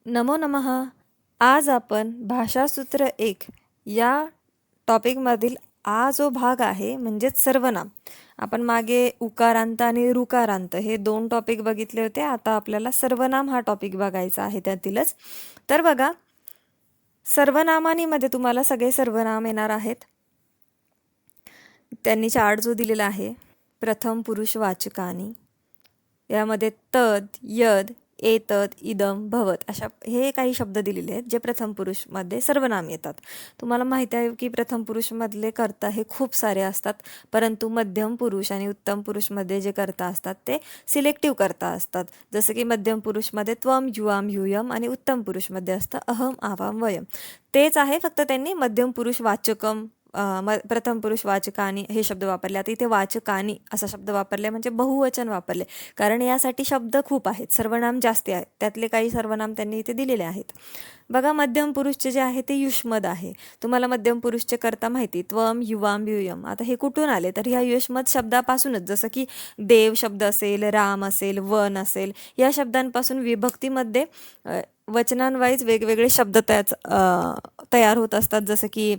नमो नमः. आज आपण भाषासूत्र एक या टॉपिकमधील जो भाग आहे म्हणजेच सर्वनाम. आपण मागे उकारांत आणि ऋकारांत हे 2 टॉपिक बघितले होते. आता आपल्याला सर्वनाम हा टॉपिक बघायचा आहे त्यातीलच. तर बघा, सर्वनामांमध्ये तुम्हाला सगळे सर्वनाम येणार आहेत. त्यांनी चार्ट जो दिलेला आहे प्रथम पुरुष वाचकानी, यामध्ये तद, यद, एतद, इदम, भवत अशा हे काही शब्द दिलेले आहेत जे प्रथम पुरुषमध्ये सर्वनाम येतात. तुम्हाला माहिती आहे की प्रथम पुरुषमधले कर्ता हे खूप सारे असतात, परंतु मध्यम पुरुष आणि उत्तम पुरुषमध्ये जे कर्ता असतात ते सिलेक्टिव्ह कर्ता असतात. जसं की मध्यम पुरुषमध्ये त्वम, युवाम, यूयम आणि उत्तम पुरुषमध्ये असतं अहम, आवाम, वयम. तेच आहे, फक्त त्यांनी मध्यम पुरुष वाचकम, प्रथम पुरुष वाचकानी हे शब्द वापरले. आता इथे वाचकानी असा शब्द वापरले म्हणजे बहुवचन वापरले, कारण यासाठी शब्द खूप आहेत, सर्वनाम जास्ती आहेत. त्यातले काही सर्वनाम त्यांनी इथे दिलेले आहेत. बघा, मध्यम पुरुषचे जे आहे ते युष्मद आहे. तुम्हाला मध्यम पुरुषचे कर्ता माहिती, त्वम, युवाम, युयम. आता हे कुठून आले तर ह्या युष्मद शब्दापासूनच. जसं की देव शब्द असेल, राम असेल, वन असेल, या शब्दांपासून विभक्तीमध्ये वचनांवाईज वेगवेगळे शब्द तयार होत असतात. जसं की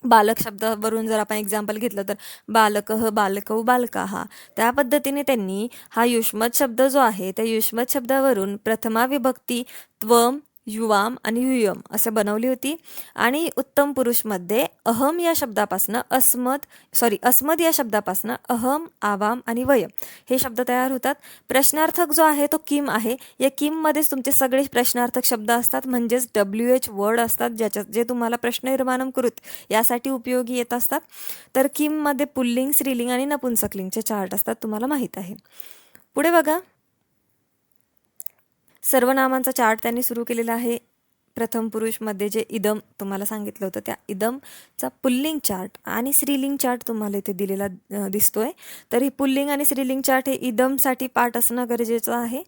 बालक शब्दावरून जर आपण एक्झाम्पल घेतलं तर बालकः, बालकौ, बालकाः. त्या पद्धतीने त्यांनी हा युष्मत शब्द जो आहे त्या युष्मत शब्दावरून प्रथमा विभक्ती त्वम, युवाम आणि युयम असे बनवली होती. आणि उत्तम पुरुषमध्ये अहम या शब्दापासनं अस्मद या शब्दापासनं अहम, आवाम आणि वयम हे शब्द तयार होतात. प्रश्नार्थक जो आहे तो किम आहे. या किममध्येच तुमचे सगळे प्रश्नार्थक शब्द असतात, म्हणजेच WH वर्ड असतात जे तुम्हाला प्रश्न निर्माण कृत यासाठी उपयोगी येत असतात. तर किममध्ये पुल्लिंग, स्त्रीलिंग आणि नपुंसकलिंगचे चार्ट असतात, तुम्हाला माहीत आहे. पुढे बघा, सर्वनामांचा चार्ट त्यांनी सुरू केलेला आहे. प्रथम पुरुषमध्ये जे इदम तुम्हाला सांगितलं होतं त्या इदमचा पुल्लिंग चार्ट आणि स्त्रीलिंग चार्ट तुम्हाला इथे दिलेला दिसतोय. तर ही पुल्लिंग आणि स्त्रीलिंग चार्ट हे इदमसाठी पाठ असणं गरजेचं आहे.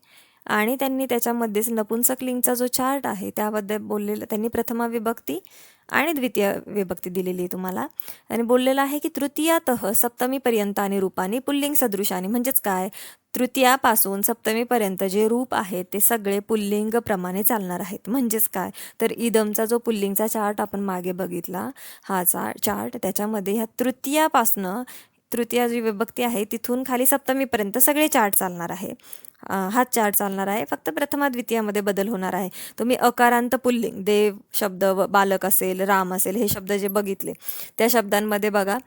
आणि त्यांनी त्याच्यामध्येच नपुंसकलिंगचा जो चार्ट आहे त्याबद्दल बोललेलं, त्यांनी प्रथमा विभक्ती आणि द्वितीय विभक्ती दिलेली आहे तुम्हाला. आणि बोललेलं आहे की तृतीयातः सप्तमीपर्यंत आणि रूपानी पुल्लिंग सदृशानी. म्हणजेच काय, तृतीयापासून सप्तमीपर्यंत जे रूप आहेत ते सगळे पुल्लिंग प्रमाणे चालणार आहेत. म्हणजेच काय, तर इदमचा जो पुल्लिंगचा चार्ट आपण मागे बघितला, हा चार्ट त्याच्यामध्ये ह्या तृतीया जी विभक्ती आहे तिथून खाली सप्तमीपर्यंत सगळे चार्ट चालणार आहे. हाच चार्ट चालणार आहे, फक्त प्रथमा द्वितीयामध्ये बदल होणार आहे. तुम्ही अकारांत पुल्लिंग देव शब्द, बालक असेल, राम असेल, हे शब्द जे बघितले त्या शब्दांमध्ये बघा,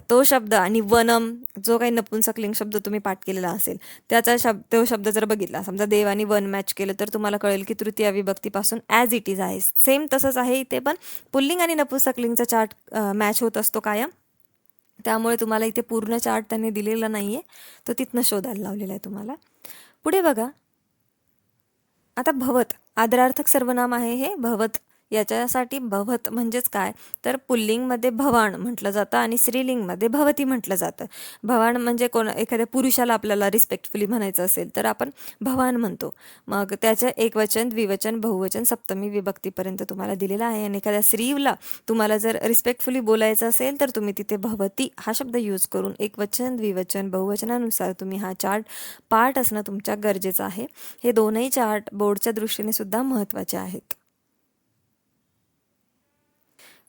तो शब्द आणि वनम जो काही नपुंसकलिंग शब्द तुम्ही पाठ केलेला असेल तो शब्द जर बघितला, समजा देव आणि वन मॅच केलं, तर तुम्हाला कळेल की तृतीया विभक्तीपासून ॲज इट इज आहे. सेम तसंच आहे इथे पण पुल्लिंग आणि नपुंसकलिंगचा चार्ट मॅच होत असतो कायम. त्यामुळे तुम्हाला इथे पूर्ण चार्ट त्यांनी दिलेला नाही आहे, तो तिथनं शोधायला लावलेला आहे तुम्हाला. पुढे बघा, आता भवत आदरार्थक सर्वनाम आहे हे भवत. याच्यासाठी भवत म्हणजेच काय, तर पुल्लिंगमध्ये भवान म्हटलं जातं आणि स्त्रीलिंगमध्ये भवती म्हटलं जातं. भवान म्हणजे एखाद्या पुरुषाला आपल्याला रिस्पेक्टफुली म्हणायचं असेल तर आपण भवान म्हणतो. मग त्याचं एकवचन, द्विवचन, बहुवचन, सप्तमी विभक्तीपर्यंत तुम्हाला दिलेला आहे. आणि एखाद्या स्त्रीला तुम्हाला जर रिस्पेक्टफुली बोलायचं असेल तर तुम्ही तिथे भवती हा शब्द यूज करून एकवचन, द्विवचन, बहुवचनानुसार तुम्ही हा चार्ट पाठ असणं तुमच्या गरजेचं आहे. हे दोनही चार्ट बोर्डच्या दृष्टीने सुद्धा महत्त्वाचे आहेत.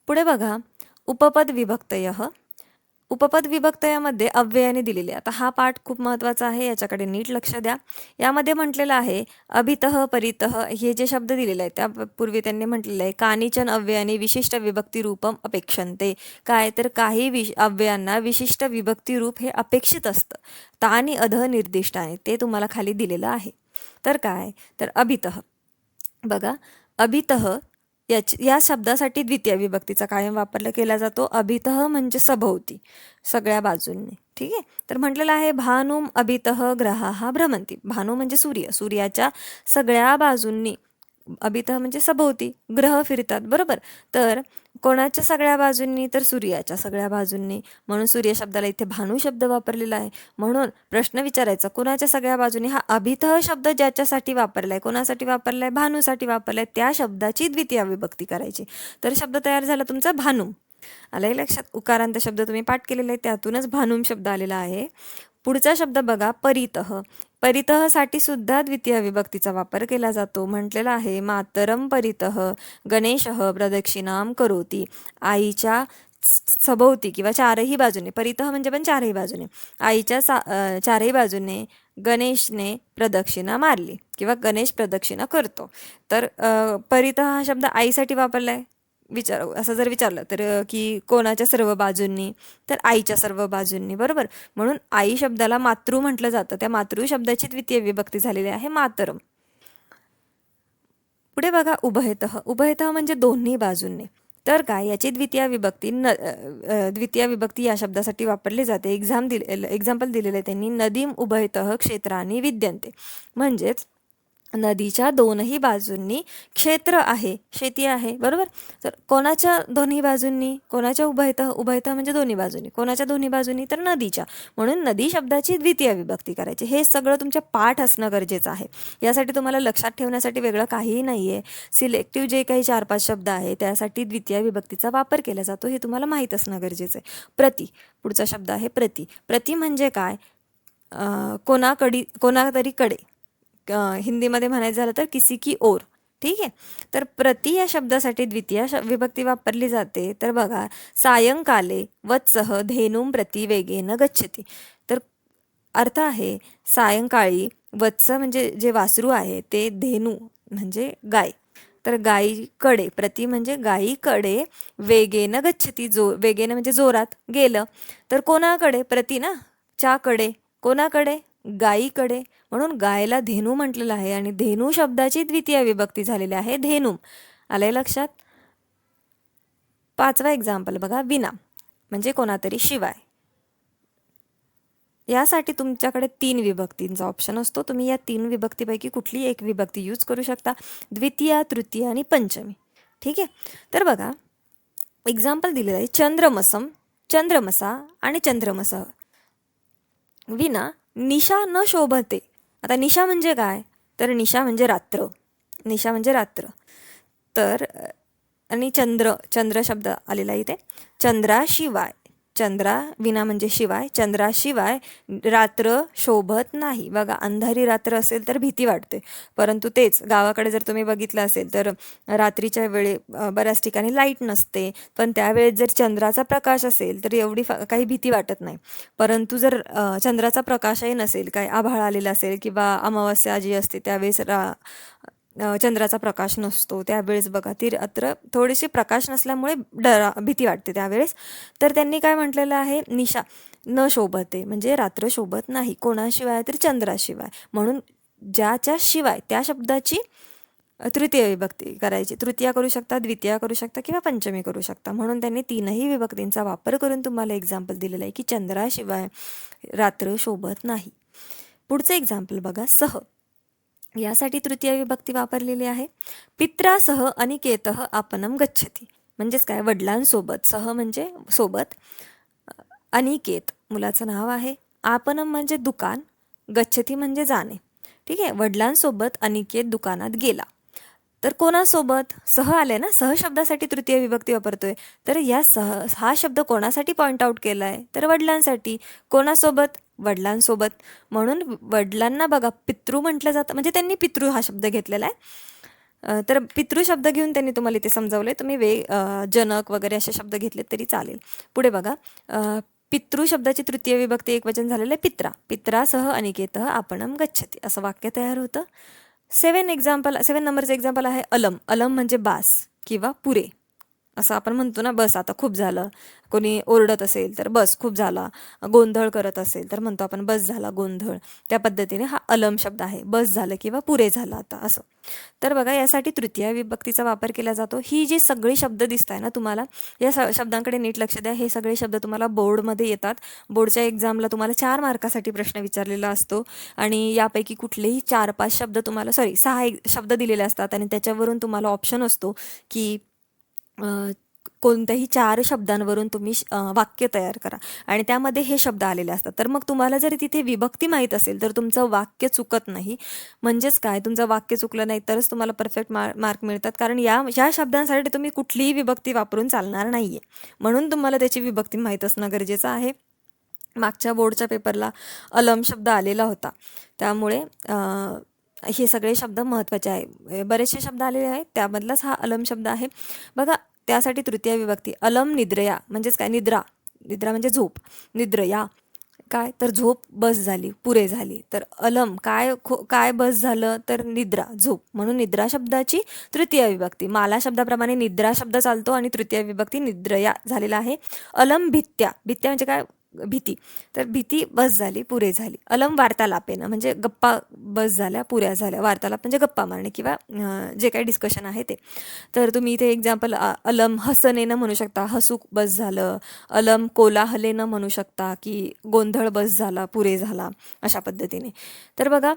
पुढे बघा, उपपद विभक्तयः. उपपद विभक्तयामध्ये अव्ययाने दिलेले. आता हा पाठ खूप महत्त्वाचा आहे, याच्याकडे नीट लक्ष द्या. यामध्ये म्हटलेलं आहे अभितः, परितः हे जे शब्द दिलेले आहेत त्यापूर्वी त्यांनी म्हटलेलं आहे कानिचन अव्ययाने विशिष्ट विभक्ती रूपम अपेक्षन्ते. काय, तर काही अव्ययांना विशिष्ट विभक्ती रूप हे अपेक्षित असतं. तानि अधः निर्दिष्टाने ते तुम्हाला खाली दिलेलं आहे. तर काय, तर अभितः बघा, अभितः या शब्दासाठी द्वितीय विभक्तीचा कायम वापर केला जातो. अभितः म्हणजे सभोवती, सगळ्या बाजूंनी. ठीक आहे, तर म्हटलेलं आहे भानुम अभितः ग्रहाः भ्रमंती. भानू म्हणजे सूर्य, सूर्याच्या सगळ्या बाजूंनी, अभितः म्हणजे सभोवती, ग्रह फिरतात, बरोबर. तर कोणाच्या सगळ्या बाजूंनी, तर सूर्याच्या सगळ्या बाजूंनी, म्हणून सूर्य शब्दाला इथे भानू शब्द वापरलेला आहे. म्हणून प्रश्न विचारायचा, कोणाच्या सगळ्या बाजूंनी, हा अभितः शब्द ज्याच्यासाठी वापरलाय, कोणासाठी वापरलाय, भानूसाठी वापरलाय, त्या शब्दाची द्वितीय विभक्ती करायची. तर शब्द तयार झाला तुमचा भानू. आलंय लक्षात. उकारांत शब्द तुम्ही पाठ केलेला आहे त्यातूनच भानुम शब्द आलेला आहे. पुढचा शब्द बघा परितः. परितःसाठी सुद्धा द्वितीय विभक्तीचा वापर केला जातो. म्हटलेला आहे मातरम परितः गणेशः प्रदक्षिणाम करोती. आईच्या सभोवती किंवा चारही बाजूने, परितः म्हणजे पण चारही बाजूने, आईच्या चारही बाजूने गणेशने प्रदक्षिणा मारली किंवा गणेश प्रदक्षिणा करतो. तर परितः हा शब्द आईसाठी वापरलाय. असं जर विचारलं तर की कोणाच्या सर्व बाजूंनी, तर आईच्या सर्व बाजूंनी, बरोबर. म्हणून आई शब्दाला मातृ म्हटलं जातं. त्या मातृ शब्दाची द्वितीय विभक्ती झालेली आहे मातरम. पुढे बघा उभयतः. उभयतः म्हणजे दोन्ही बाजूंनी. तर काय, याची द्वितीय विभक्ती या शब्दासाठी वापरली जाते. एक्झाम्पल दिलेलं आहे त्यांनी, नदीम उभयतः क्षेत्रानी विद्यन्ते. म्हणजेच नदीच्या दोनही बाजूंनी क्षेत्र आहे, शेती आहे, बरोबर. तर कोणाच्या दोन्ही बाजूंनी, कोणाच्या उभयतः म्हणजे दोन्ही बाजूंनी, कोणाच्या दोन्ही बाजूंनी, तर नदीच्या. म्हणून नदी शब्दाची द्वितीय विभक्ती करायची. हे सगळं तुमच्या पाठ असणं गरजेचं आहे. यासाठी तुम्हाला लक्षात ठेवण्यासाठी वेगळं काहीही नाही आहे. सिलेक्टिव्ह जे काही 4-5 शब्द आहे त्यासाठी द्वितीय विभक्तीचा वापर केला जातो, हे तुम्हाला माहीत असणं गरजेचं आहे. प्रति, पुढचा शब्द आहे प्रति. प्रति म्हणजे काय, कोणातरी कडे, हिंदीमध्ये म्हणायचं झालं तर किसी की ओर. ठीक आहे. तर प्रति या शब्दासाठी द्वितीय विभक्ती वापरली जाते. तर बघा, सायंकाले वत्सः धेनुम प्रति वेगेन गच्छति. तर अर्थ आहे सायंकाळी वत्स म्हणजे जे वासरू आहे ते धेनू म्हणजे गाय, तर गायीकडे, प्रति म्हणजे गायीकडे, वेगेन गच्छति, वेगेन म्हणजे जोरात गेलं. तर कोणाकडे, प्रति ना, च्याकडे, कोणाकडे, गायीकडे. म्हणून गायला धेनू म्हटलेलं आहे आणि धेनू शब्दाची द्वितीय विभक्ती झालेली आहे धेनुम. आलंय लक्षात. 5वा एक्झाम्पल बघा, विना म्हणजे कोणातरी शिवाय. यासाठी तुमच्याकडे 3 विभक्तींचा ऑप्शन असतो. तुम्ही या 3 विभक्तीपैकी कुठली एक विभक्ती यूज करू शकता, द्वितीय, तृतीय आणि पंचमी. ठीक आहे. तर बघा, एक्झाम्पल दिलेलं आहे, चंद्रमसम, चंद्रमसा आणि चंद्रमसः. विना निशा न शोभते. आता निशा म्हणजे काय, तर निशा म्हणजे रात्र, निशा म्हणजे रात्र. तर आणि चंद्र शब्द आलेला इथे. चंद्राशिवाय, चंद्रा विना म्हणजे शिवाय, चंद्राशिवाय रात्र शोभत नाही. बघा, अंधारी रात्र असेल तर भीती वाटते, परंतु तेच गावाकडे जर तुम्ही बघितलं असेल तर रात्रीच्या वेळी बऱ्याच ठिकाणी लाईट नसते, पण त्यावेळेस जर चंद्राचा प्रकाश असेल तर एवढी काही भीती वाटत नाही. परंतु जर चंद्राचा प्रकाशही नसेल, काय आभाळ आलेला असेल किंवा अमावस्या जी असते त्यावेळेस चंद्राचा प्रकाश नसतो, त्यावेळेस बघा ती रात्र थोडीशी प्रकाश नसल्यामुळे भीती वाटते त्यावेळेस. तर त्यांनी काय म्हटलेलं आहे, निशा न शोभते म्हणजे रात्र शोभत नाही. कोणाशिवाय, तर चंद्राशिवाय. म्हणून ज्याच्या शिवाय त्या शब्दाची तृतीय विभक्ती करायची. तृतीया करू शकता, द्वितीया करू शकता किंवा पंचमी करू शकता. म्हणून त्यांनी 3ही विभक्तींचा वापर करून तुम्हाला एक्झाम्पल दिलेलं आहे की चंद्राशिवाय रात्र शोभत नाही. पुढचं एक्झाम्पल बघा, सह. यासाठी तृतीय विभक्ती वापरलेली आहे. पित्रासह अनिकेतः आपणम गच्छति. म्हणजेच काय, वडिलांसोबत, सह म्हणजे सोबत, अनिकेत मुलाचं नाव आहे, आपणम म्हणजे दुकान, गच्छति म्हणजे जाणे. ठीक आहे. वडिलांसोबत अनिकेत दुकानात गेला. तर कोणासोबत, सह आले ना, सह शब्दासाठी तृतीय विभक्ती वापरतोय. तर या हा शब्द कोणासाठी पॉइंट आउट केला आहे, तर वडिलांसाठी. कोणासोबत, वडिलांसोबत. म्हणून वडिलांना बघा पितृ म्हटलं जातं, म्हणजे त्यांनी पितृ हा शब्द घेतलेला आहे. तर पितृ शब्द घेऊन त्यांनी तुम्हाला इथे समजावले. तुम्ही जनक वगैरे असे शब्द घेतले तरी चालेल. पुढे बघा, पितृ शब्दाची तृतीय विभक्ती एकवचन झालेलं आहे पित्रा. पित्रासह अनिकेतः आपणम गच्छति असं वाक्य तयार होतं. 7 नंबरचं एक्झाम्पल आहे अलम. अलम म्हणजे बास किंवा पुरे असं आपण म्हणतो ना, बस आता खूप झालं. कोणी ओरडत असेल तर बस खूप झाला, गोंधळ करत असेल तर म्हणतो आपण बस झाला गोंधळ. त्या पद्धतीने हा अलम शब्द आहे, बस झालं किंवा पुरे झालं आता असं. तर बघा, यासाठी तृतीय विभक्तीचा वापर केला जातो. ही जी सगळी शब्द दिसत आहे ना तुम्हाला, या शब्दांकडे नीट लक्ष द्या. हे सगळे शब्द तुम्हाला बोर्डमध्ये येतात. बोर्डच्या एक्झामला तुम्हाला 4 मार्कासाठी प्रश्न विचारलेला असतो आणि यापैकी कुठलेही 4-5 शब्द तुम्हाला 6 शब्द दिलेले असतात आणि त्याच्यावरून तुम्हाला ऑप्शन असतो की कोणत्याही 4 शब्दांवरून तुम्ही वाक्य तयार करा आणि त्यामध्ये हे शब्द आलेले असतात. तर मग तुम्हाला जर तिथे विभक्ती माहीत असेल तर तुमचं वाक्य चुकत नाही. म्हणजेच काय, तुमचं वाक्य चुकलं नाही तरच तुम्हाला परफेक्ट मार्क मिळतात. कारण या शब्दांसाठी तुम्ही कुठलीही विभक्ती वापरून चालणार नाही आहे. म्हणून तुम्हाला त्याची विभक्ती माहीत असणं गरजेचं आहे. मागच्या बोर्डच्या पेपरला अलम शब्द आलेला होता, त्यामुळे हे सगळे शब्द महत्त्वाचे आहे. बरेचसे शब्द आलेले आहेत, त्यामधलाच हा अलम शब्द आहे बघा. त्यासाठी तृतीय विभक्ती अलम निद्रया म्हणजेच काय, निद्रा. निद्रा म्हणजे झोप. निद्रया काय, तर झोप बस झाली, पुरे झाली. तर अलम काय बस झालं, तर निद्रा, झोप. म्हणून निद्रा शब्दाची तृतीय विभक्ती. माला शब्दाप्रमाणे निद्रा शब्द चालतो आणि तृतीय विभक्ती निद्रया झालेला आहे. अलम भित्त्या. भित्त्या म्हणजे काय, भीती. तर भीती बस झाली, पुरे झाली. अलम वार्तालापेनं म्हणजे गप्पा बस झाल्या, पुऱ्या झाल्या. वार्तालाप म्हणजे गप्पा मारणे किंवा जे काही डिस्कशन आहे ते. तर तुम्ही इथे एक्झाम्पल अलम हसनेनं म्हणू शकता, हसूक बस झालं. अलम कोलाहलेनं म्हणू शकता की गोंधळ बस झाला, पुरे झाला, अशा पद्धतीने. तर बघा,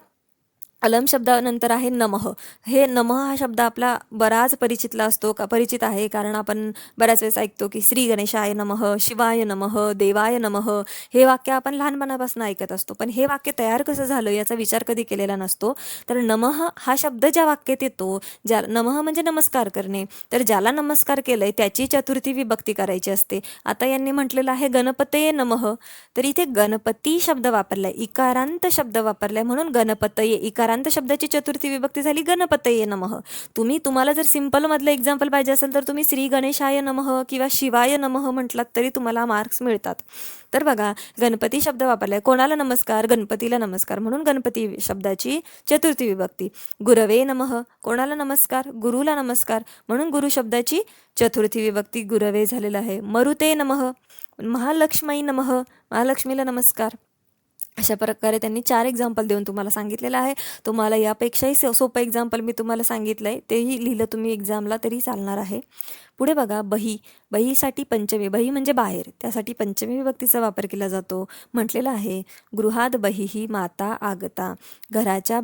अलम शब्दानंतर आहे नमः. हे नमः हा शब्द आपला बराच परिचित आहे, कारण आपण बऱ्याच वेळेस ऐकतो की श्री गणेशाय नमः, शिवाय नमः, देवाय नमः. हे वाक्य आपण लहानपणापासून ऐकत असतो, पण हे वाक्य तयार कसं झालं याचा विचार कधी केलेला नसतो. तर नमः हा शब्द ज्या वाक्यात येतो, नमः म्हणजे नमस्कार करणे, तर ज्याला नमस्कार केलंय त्याची चतुर्थी विभक्ती करायची असते. आता यांनी म्हटलेलं आहे गणपतये नमः, तर इथे गणपती शब्द वापरलाय, इकारांत शब्द वापरलाय, म्हणून गणपतये. इकारांत शब्दाची चतुर्थी विभक्ती झाली गणपतये नमः. तुम्हाला जर सिंपल मधलं एक्झाम्पल पाहिजे असेल तर तुम्ही श्री गणेशाय नमः किंवा शिवाय नमः म्हटलात तरी तुम्हाला मार्क्स मिळतात. तर बघा, गणपती शब्द वापरलाय, कोणाला नमस्कार, गणपतीला नमस्कार, म्हणून गणपती शब्दाची चतुर्थी विभक्ती. गुरवे नमः, कोणाला नमस्कार, गुरुला नमस्कार, म्हणून गुरु शब्दाची चतुर्थी विभक्ती गुरवे झालेला आहे. मरुते नमः, महालक्ष्मी नमः, महालक्ष्मीला नमस्कार. अशा प्रकारे त्यांनी 4 एक्झाम्पल देऊन तुम्हाला सांगितलेलं आहे. तुम्हाला यापेक्षाही सोपं एक्झाम्पल मी तुम्हाला सांगितलं आहे, तेही लिहिलं तुम्ही एक्झामला तरी चालणार आहे. पुढे बघा, बही. बहीसाठी पंचमी. बही म्हणजे बाहेर, त्यासाठी पंचमी विभक्तीचा वापर केला जातो. म्हटलेलं आहे गृहात बहिही माता आगता. घराच्या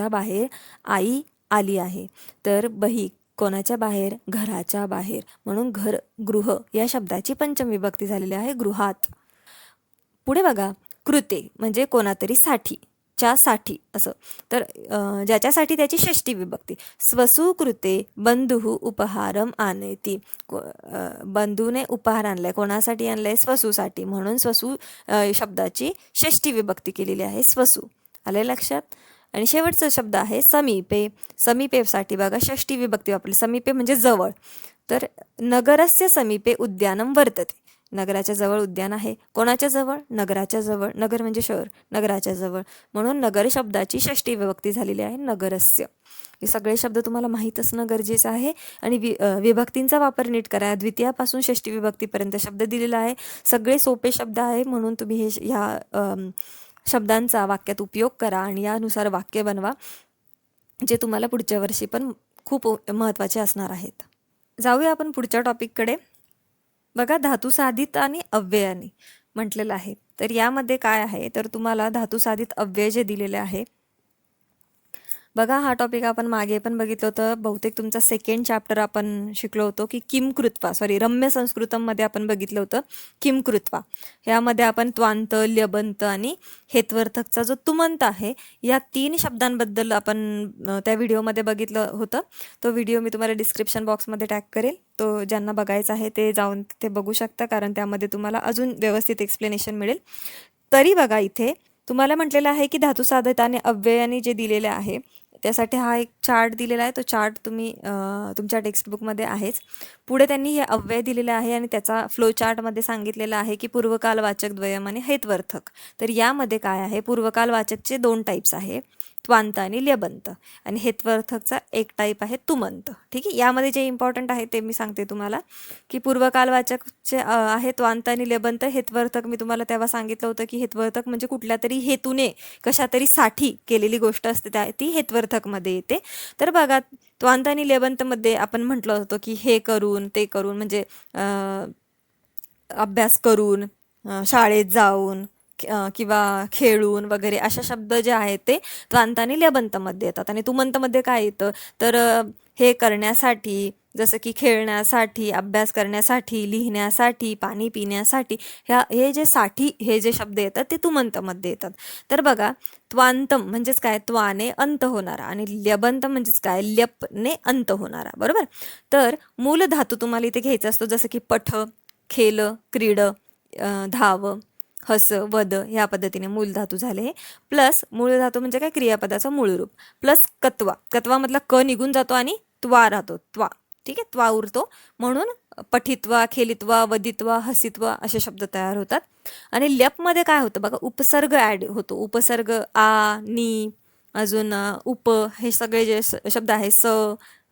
बाहेर आई आली आहे. तर बही कोणाच्या बाहेर, घराच्या बाहेर, म्हणून गृह या शब्दाची पंचमी विभक्ती झालेली आहे, गृहात. पुढे बघा, कृते म्हणजे कोणातरी साठी, साठी असं. तर ज्याच्यासाठी त्याची षष्ठी विभक्ती. स्वसु कृते बंधू उपहारम आनयती. बंधूने उपहार आणलाय, कोणासाठी आणलाय, स्वसूसाठी, म्हणून स्वसु शब्दाची षष्ठी विभक्ती केलेली आहे, स्वसु. आले लक्षात. आणि शेवटचा शब्द आहे समीपे. समीपेसाठी बघा षष्ठी विभक्ती वापरली, समीपे म्हणजे जवळ. तर नगरस्य समीपे उद्यानम वर्तते. नगराच्या जवळ उद्यान आहे, कोणाच्या जवळ, नगराच्या जवळ. नगर म्हणजे शहर, नगराच्या जवळ, म्हणून नगर शब्दाची षष्ठी विभक्ती झालेली आहे, नगरस्य. हे सगळे शब्द तुम्हाला माहीत असणं गरजेचं आहे. आणि विभक्तींचा वापर नीट करा. द्वितीयापासून षष्ठी विभक्तीपर्यंत शब्द दिलेला आहे, सगळे सोपे शब्द आहे, म्हणून तुम्ही ह्या शब्दांचा वाक्यात उपयोग करा आणि यानुसार वाक्य बनवा, जे तुम्हाला पुढच्या वर्षी पण खूप महत्त्वाचे असणार आहेत. जाऊया आपण पुढच्या टॉपिककडे. बघा, धातुसाधित आणि अव्ययाने म्हटलेलं आहे. तर यामध्ये काय आहे, तर तुम्हाला धातुसाधित अव्यय जे दिलेले आहे बघा, हा टॉपिक आपण मागे पण बघितलं होतं. बहुतेक तुमचा सेकंड चॅप्टर आपण शिकलो होतो की रम्य संस्कृतममध्ये आपण बघितलं होतं किमकृत्वा. यामध्ये आपण त्वांत, ल्यबंत आणि हेत्वर्थकचा जो तुमंत आहे, या 3 शब्दांबद्दल आपण त्या व्हिडिओमध्ये बघितलं होतं. तो व्हिडिओ मी तुम्हाला डिस्क्रिप्शन बॉक्समध्ये टॅग करेल, तो ज्यांना बघायचा आहे ते जाऊन ते बघू शकता, कारण त्यामध्ये तुम्हाला अजून व्यवस्थित एक्सप्लेनेशन मिळेल. तरी बघा, इथे तुम्हाला म्हटलेलं आहे की धातुसाधित आणि अव्ययाने जे दिलेले आहे त्यासाठी हा एक चार्ट दिलेला आहे. तो चार्ट तुम्ही तुमच्या टेक्स्टबुकमध्ये आहेच. पुढे त्यांनी हे अव्यय दिलेले आहे आणि त्याचा फ्लो चार्टमध्ये सांगितलेला आहे की पूर्वकालवाचक, द्वयम आणि हेत्वर्थक. तर यामध्ये काय आहे, पूर्वकालवाचकचे 2 टाईप्स आहे, त्वांत आणि ल्यबंत, आणि हेत्वर्थकचा एक टाईप आहे तुमंत. ठीक आहे, यामध्ये जे इम्पॉर्टंट आहे ते मी सांगते तुम्हाला की पूर्वकालवाचकचे आहे त्वांत आणि ल्यबंत. हेत्वर्थक मी तुम्हाला तेव्हा सांगितलं होतं की हेत्वर्थक म्हणजे कुठल्या तरी हेतूने कशातरी साठी केलेली गोष्ट असते, ती हेत्वर्थकमध्ये येते. तर बघा, त्वांत आणि ल्यबंतमध्ये आपण म्हटलं होतं की हे करून ते करून, म्हणजे अभ्यास करून, शाळेत जाऊन किंवा खेळून वगैरे अशा शब्द जे आहेत ते त्वांत आणि ल्यबंतमध्ये येतात. आणि तुमंतमध्ये काय येतं, तर हे करण्यासाठी, जसं की खेळण्यासाठी, अभ्यास करण्यासाठी, लिहिण्यासाठी, पाणी पिण्यासाठी, हे जे शब्द येतात ते तुमंतमध्ये येतात. तर बघा, त्वांतम म्हणजेच काय, त्वाने अंत होणारा, आणि ल्यबंत म्हणजेच काय, ल्यपने अंत होणारा. बरोबर. तर मूल धातू तुम्हाला इथे घ्यायचा असतो, जसं की पठ, खेल, क्रीड, धाव, हस, वद ह्या पद्धतीने मूल धातू झाले. प्लस मूळ धातू म्हणजे काय, क्रियापदाचं मूळ रूप, प्लस कत्वा, कत्वामधला क निघून जातो आणि त्वा राहतो, त्वा. ठीक आहे, त्वा उरतो, म्हणून पठित्वा, खेलित्वा, वदित्वा, हसित्वा असे शब्द तयार होतात. आणि ल्यापमध्ये काय होतं बघा, उपसर्ग ॲड होतो. उपसर्ग आ, नी, अजून उप, हे सगळे जे शब्द आहे, स,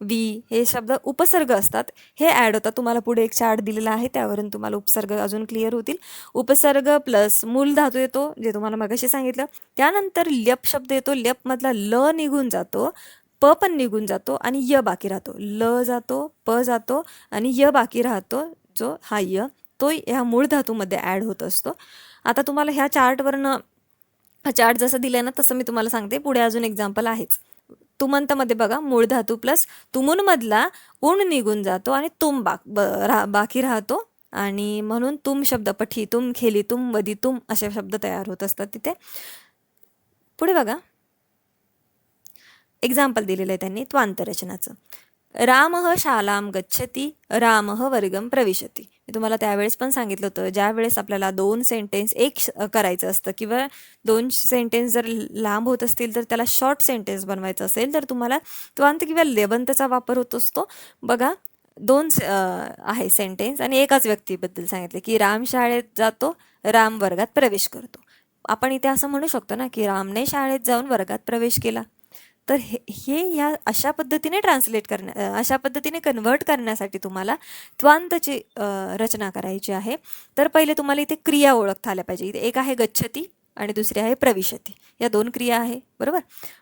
वी, हे शब्द उपसर्ग असतात, हे ॲड होतात. तुम्हाला पुढे एक चार्ट दिलेला आहे, त्यावरून तुम्हाला उपसर्ग अजून क्लिअर होतील. उपसर्ग प्लस मूल धातू येतो, जे तुम्हाला मगाशी सांगितलं. त्यानंतर ल्यप शब्द येतो, ल्यपमधला ल निघून जातो, प पण निघून जातो आणि य बाकी राहतो. ल जातो, प जातो आणि य बाकी राहतो, जो हा य तो ह्या मूळ धातूमध्ये ॲड होत असतो. आता तुम्हाला ह्या चार्टवरनं, हा चार्ट जसं दिलं आहे ना तसं मी तुम्हाला सांगते. पुढे अजून एक्झाम्पल आहेच. तुमंतमध्ये बघा, मूळ धातू प्लस तुमुनमधला उण निघून जातो आणि तुम बाकी राहतो, आणि म्हणून तुम शब्द पठितुम, खेलितुम, वदितुम असे शब्द तयार होत असतात तिथे. पुढे बघा, एक्झाम्पल दिलेलं आहे त्यांनी त्वांतरचनाचं. रामः शालां गच्छति, रामः वर्गं प्रविशति. मी तुम्हाला त्यावेळेस पण सांगितलं होतं, ज्या वेळेस आपल्याला 2 सेंटेन्स एक करायचं असतं किंवा 2 सेंटेन्स जर लांब होत असतील तर त्याला शॉर्ट सेंटेन्स बनवायचं असेल तर तुम्हाला त्वांत किंवा लेबंतचा वापर होत असतो. बघा, 2 आहे सेंटेन्स आणि एकाच व्यक्तीबद्दल सांगितले की राम शाळेत जातो, राम वर्गात प्रवेश करतो. आपण इथे असं म्हणू शकतो ना की रामने शाळेत जाऊन वर्गात प्रवेश केला. तर हे ह्या अशा पद्धतीने अशा पद्धतीने कन्व्हर्ट करण्यासाठी तुम्हाला त्वांतची रचना करायची आहे. तर पहिले तुम्हाला इथे क्रिया ओळखता आल्या पाहिजे. इथे एक आहे गच्छती आणि दुसरी आहे प्रविशती, या 2 क्रिया आहे, बरोबर.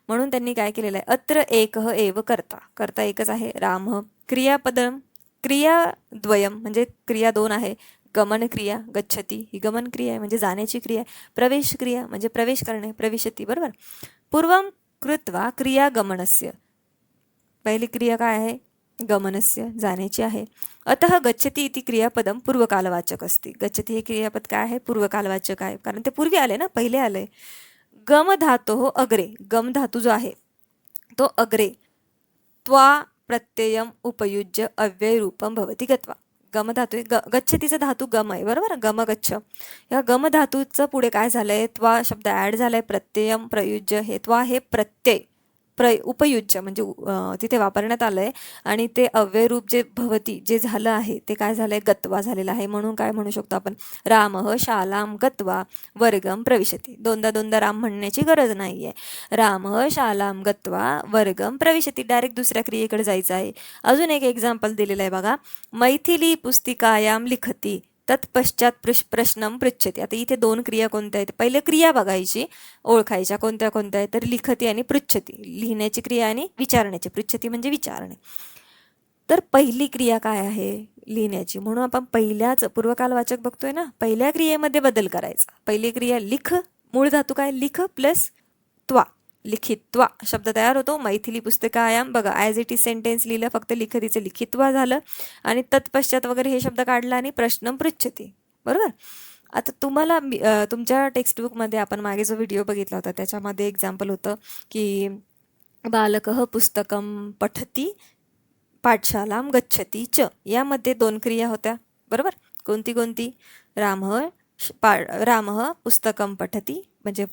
म्हणून त्यांनी काय केलेलं आहे, अत्र एकः एव कर्ता, कर्ता एकच आहे राम. क्रियापदम, क्रियाद्वयम म्हणजे क्रिया 2 आहे. गमन क्रिया गच्छती ही गमन क्रिया आहे म्हणजे जाण्याची क्रिया आहे. प्रवेश क्रिया म्हणजे प्रवेश करणे, प्रविशती, बरोबर. पूर्वम कृत्वा क्रिया गमनस्य, पहिली क्रिया काय आहे, गमनस्य, जाण्याची आहे. अतः गच्छति इति क्रियापदम पूर्वकालवाचक असते. गच्छति हे क्रियापद काय आहे, पूर्वकालवाचक आहे, कारण ते पूर्वी आले ना, पहिले आले. गम धातोः अग्रे, गम धातू जो आहे तो अग्रे त्वा प्रत्ययम उपयुज्य अव्ययरूपम भवति गत्वा. गम धातू आहे, गच्छतीचा धातू गम आहे, बरोबर, गम गच्छ. या गम धातूचं पुढे काय झालंय, त्वा शब्द ॲड झालाय, प्रत्ययम प्रयुज्य, हे त्वा हे प्रत्यय उपयुज्य म्हणजे तिथे वापरण्यात आलंय आणि ते अव्ययरूप जे भवती जे झालं आहे ते काय झालंय, गत्वा झालेलं आहे. म्हणून काय म्हणू शकतो आपण, रामः शालां गत्वा वर्गं प्रविशति. दोनदा राम म्हणण्याची गरज नाहीये. रामः शालां गत्वा वर्गं प्रविशति, डायरेक्ट दुसऱ्या क्रियेकडे जायचं आहे. अजून एक एक्झाम्पल दिलेलं आहे बघा, मैथिली पुस्तिकायां लिखती तत्पश्चात प्रश्नम पृच्छति. आता इथे 2 क्रिया कोणत्या आहेत, पहिले क्रिया बघायची, ओळखायच्या कोणत्या कोणत्या आहेत, तर लिखती आणि पृच्छती, लिहिण्याची क्रिया आणि विचारण्याची, पृच्छती म्हणजे विचारणे. तर पहिली क्रिया काय आहे, लिहिण्याची, म्हणून आपण पहिल्याच पूर्वकालवाचक बघतोय ना, पहिल्या क्रियेमध्ये बदल करायचा. पहिली क्रिया लिख, मूळ धातू काय, लिख प्लस त्वा, लिखित्वा शब्द तयार होतो. मैथिली पुस्तकायाम, बघा ॲज इट इज सेंटेन्स लिहिलं, फक्त लिखतीचं लिखित्वा झालं आणि तत्पश्चात वगैरे हे शब्द काढला आणि प्रश्न पृच्छती, बरोबर. आता तुम्हाला तुमच्या टेक्स्टबुकमध्ये आपण मागे जो व्हिडिओ बघितला होता त्याच्यामध्ये एक्झाम्पल होतं की बालकः पुस्तकं पठती पाठशालां गच्छति च, यामध्ये 2 क्रिया होत्या, बरोबर. कोणती, रामः पुस्तकं पठती म्हणजे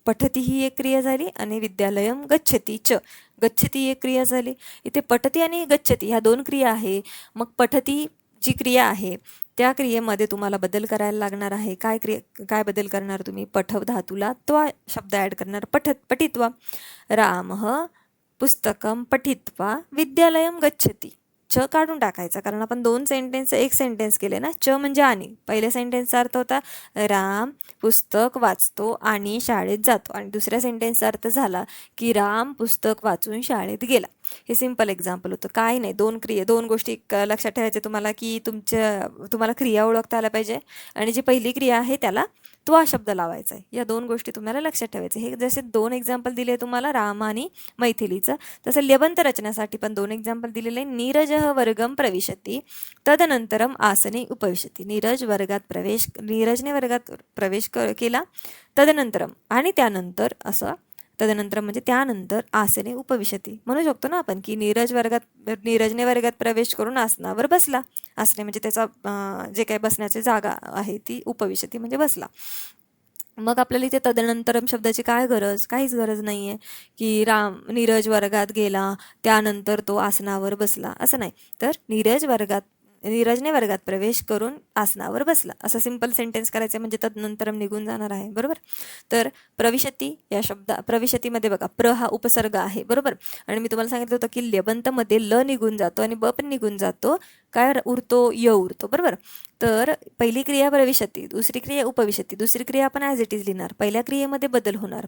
पठती ही एक क्रिया झाली आणि विद्यालयम गच्छति च, गच्छति एक क्रिया झाली. इथे पठती आणि गच्छति ह्या 2 क्रिया आहे. मग पठती जी क्रिया आहे त्या क्रियेमध्ये तुम्हाला बदल करायला लागणार आहे. काय बदल करणार तुम्ही, पठव धातूला त्वा शब्द ॲड करणार, पठित्वा. रामः पुस्तकं पठित्वा विद्यालयं गच्छति, च काढून टाकायचा, कारण आपण 2 सेंटेन्स एक सेंटेन्स केले ना. च म्हणजे आणि, पहिल्या सेंटेन्सचा अर्थ होता राम पुस्तक वाचतो आणि शाळेत जातो, आणि दुसऱ्या सेंटेन्सचा अर्थ झाला की राम पुस्तक वाचून शाळेत गेला. हे सिंपल एक्झाम्पल होतं. काय नाही, 2 गोष्टी लक्षात ठेवायचे तुम्हाला की तुम्हाला क्रिया ओळखता आल्या पाहिजे आणि जी पहिली क्रिया आहे त्याला त्वा शब्द लावायचा आहे. या 2 गोष्टी तुम्हाला लक्षात ठेवायचे. हे जसे 2 एक्झाम्पल दिले तुम्हाला राम आणि मैथिलीचं, तसं लेबंत रचनेसाठी पण 2 एक्झाम्पल दिलेले. नीरजः वर्गं प्रविशति तदनंतरम आसने उपविशति. नीरजने वर्गात प्रवेश केला, तदनंतरम आणि त्यानंतर असं तदनंतर म्हणजे त्यानंतर आसने उपविशती म्हणू शकतो ना आपण की नीरजने वर्गात प्रवेश करून आसनावर बसला. आसने म्हणजे त्याचा जे काही बसण्याची जागा आहे ती उपविशती म्हणजे बसला. मग आपल्याला इथे तदनंतरम शब्दाची काय गरज? काहीच गरज नाहीये की नीरज वर्गात गेला त्यानंतर तो आसनावर बसला असं नाही. तर नीरजने वर्गात प्रवेश करून आसनावर बसला असं सिंपल सेंटेन्स करायचं म्हणजे तदनंतरम निघून जाणार आहे. बरोबर. तर प्रविशती या प्रविशतीमध्ये बघा प्र हा उपसर्ग आहे. बरोबर. आणि मी तुम्हाला सांगितलं होतं की लेबंतमध्ये ल निघून जातो आणि ब पण निघून जातो. काय उरतो? य उरतो. बरोबर. तर पहिली क्रिया प्रविशती, दुसरी क्रिया उपविशती, दुसरी क्रिया आपण ॲज इट इज लिहिणार. पहिल्या क्रियेमध्ये बदल होणार.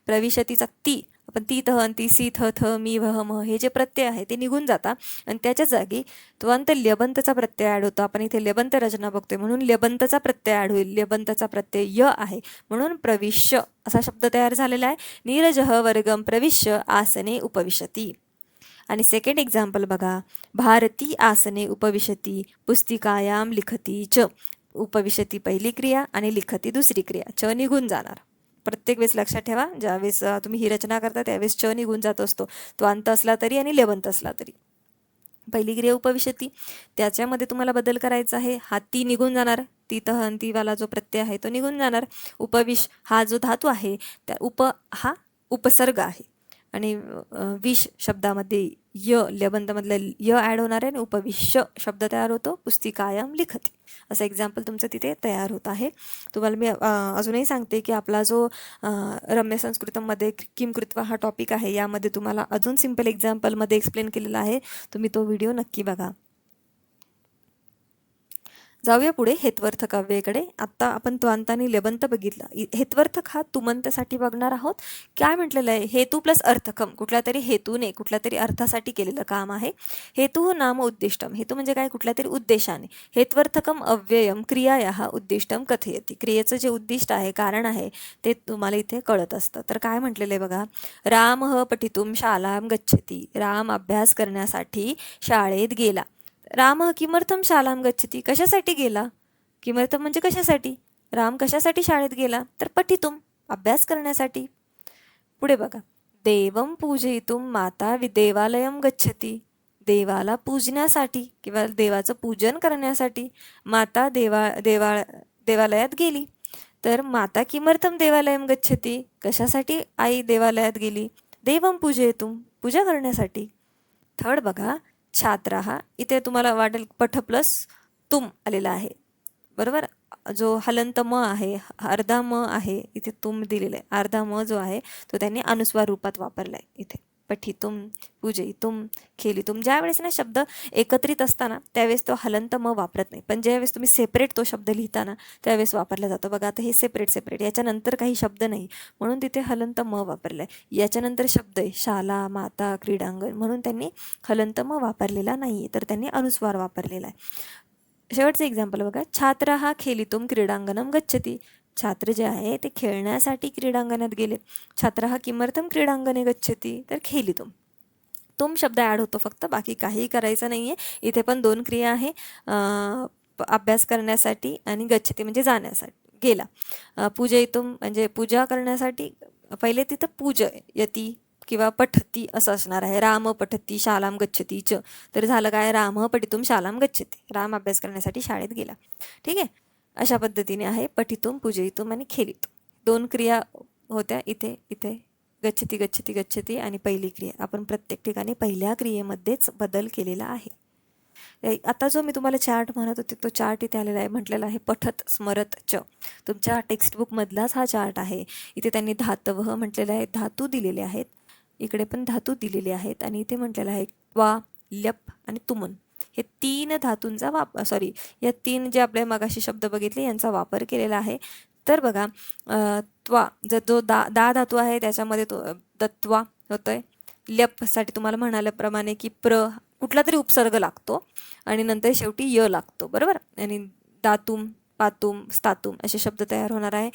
प्रविशतीचा ती आपण ती थ ती सी थ थ मी वह म हे जे प्रत्यय आहे ते निघून जाता आणि त्याच्या जागी त्वंत ल्यबंतचा प्रत्यय ॲड होतो. आपण इथे ल्यबंत रचना बघतोय म्हणून ल्यबंतचा प्रत्यय ॲड होईल. ल्यबंतचा प्रत्यय य आहे म्हणून प्रविश्य असा शब्द तयार झालेला आहे. नीरजः वर्गम प्रविश्य आसने उपविशती. आणि सेकंड एक्झाम्पल बघा. भारती आसने उपविशती पुस्तिकायाम लिखती च. उपविशती पहिली क्रिया आणि लिखती दुसरी क्रिया. च निघून जाणार. प्रत्येक वेळेस लक्षात ठेवा ज्यावेळेस तुम्ही ही रचना करता त्यावेळेस च निघून जात असतो. तो अंत असला तरी आणि लेवंत असला तरी. पहिली क्रिया उपविशती त्याच्यामध्ये तुम्हाला बदल करायचा आहे. हा ती निघून जाणार. ती तह अंतीवाला जो प्रत्यय आहे तो निघून जाणार. उपविश हा जो धातू आहे त्या हा उपसर्ग आहे आणि विश शब्दामध्ये लेबंतमधलं य ॲड होणार आहे आणि उपविश्य शब्द तयार होतो. पुस्तिकायाम लिखती असं एक्झाम्पल तुमचं तिथे तयार होत आहे. तुम्हाला मी अजूनही सांगते की आपला जो रम्य संस्कृतमध्ये किम कृत्वा हा टॉपिक आहे यामध्ये तुम्हाला अजून सिम्पल एक्झाम्पलमध्ये एक्सप्लेन केलेला आहे. तुम्ही तो व्हिडिओ नक्की बघा. जाऊया पुढे हेत्वर्थ काव्याकडे. आत्ता आपण त्वांत आणि लेबंत बघितला. हेत्वर्थक हा तुमंतसाठी बघणार आहोत. काय म्हटलेलं आहे? हेतू प्लस अर्थकम कुठल्या तरी हेतूने कुठल्या तरी अर्थासाठी केलेलं काम आहे. हेतू नाम उद्दिष्टम. हेतू म्हणजे काय? कुठल्या तरी उद्देशाने. हेत्वर्थकम अव्ययम क्रियायाः उद्दिष्टम कथयति. क्रियेचं जे उद्दिष्ट आहे कारण आहे ते तुम्हाला इथे कळत असतं. तर काय म्हटलेलं आहे बघा. रामः पठितुं शालां गच्छति. राम अभ्यास करण्यासाठी शाळेत गेला. राम किमर्थम शालां गच्छति. कशासाठी गेला? किमर्थम म्हणजे कशासाठी? राम कशासाठी शाळेत गेला? तर पठितुम अभ्यास करण्यासाठी. पुढे बघा. देवं पूजयितुं माता देवालयं गच्छति. देवाला पूजण्यासाठी किंवा देवाचं पूजन करण्यासाठी माता देवालयात गेली. तर माता किमर्थम देवालयं गच्छति. कशासाठी आई देवालयात गेली? देवं पूजयितुं पूजा करण्यासाठी. थर्ड बघा. छात्रः इथे तुम्हाला वाटेल पठ प्लस तुम आलेला आहे. बरोबर. जो हलंत म आहे अर्धा म आहे इथे तुम दिलेला आहे. अर्धा म जो आहे तो त्यांनी अनुस्वार रूपात वापरला आहे इथे. पठितुम पूजयितुम खेलितुम. ज्यावेळेस ना शब्द एकत्रित असताना त्यावेळेस तो हलंत म वापरत नाही पण ज्यावेळेस तुम्ही सेपरेट तो शब्द लिहिताना त्यावेळेस वापरला जातो. बघा आता हे सेपरेट याच्यानंतर काही शब्द नाही म्हणून तिथे हलंत म वापरलाय. याच्यानंतर शब्द आहे शाला माता क्रीडांगण म्हणून त्यांनी हलंत म वापरलेला नाही तर त्यांनी अनुस्वार वापरलेला आहे. शेवटचं एक्झाम्पल बघा. छात्र हा खेलितुम क्रीडांगणम गच्छति. छात्र जे आहे ते खेळण्यासाठी क्रीडांगणात गेले. छात्र हा किमर्थम क्रीडांगणे गच्छति. तर खेलितुम. तुम शब्द ॲड होतो फक्त बाकी काही करायचं नाही आहे. इथे पण दोन क्रिया आहे. अभ्यास करण्यासाठी आणि गच्छति म्हणजे जाण्यासाठी गेला. पूजयितुम म्हणजे पूजा करण्यासाठी. पहिले तिथं पूजयती किंवा पठती असं असणार आहे. राम पठती शालाम गच्छति च. तर झालं काय? राम पठितुम शालाम गच्छति. राम अभ्यास करण्यासाठी शाळेत गेला. ठीक आहे. अशा पद्धतीने आहे पठितुम पूजयितुम आणि खेलितुम. दोन क्रिया होत्या इथे गच्छति गच्छति गच्छति आणि पहिली क्रिया. आपण प्रत्येक ठिकाणी पहिल्या क्रियेमध्येच बदल केलेला आहे. आता जो मी तुम्हाला चार्ट म्हणत होते तो चार्ट इथे आलेला आहे. म्हटलेला आहे पठत स्मरत च. तुमच्या टेक्स्टबुकमधलाच हा चार्ट आहे. इथे त्यांनी धातवह म्हटलेलं आहे. धातू दिलेले आहेत. इकडे पण धातू दिलेले आहेत आणि इथे म्हटलेलं आहे त्वा ल्यप आणि तुमन. हे तीन धातूंचा या तीन जे आपले मगाशी शब्द बघितले यांचा वापर केलेला आहे. तर बघा त्वा जो दा धातू आहे त्याच्यामध्ये तो दत्वा होतोय. ल्यपसाठी तुम्हाला म्हणाल्याप्रमाणे की कुठला तरी उपसर्ग लागतो आणि नंतर शेवटी य लागतो. बरोबर. आणि दातुम पातुम स्तातुम असे शब्द तयार होणार आहे.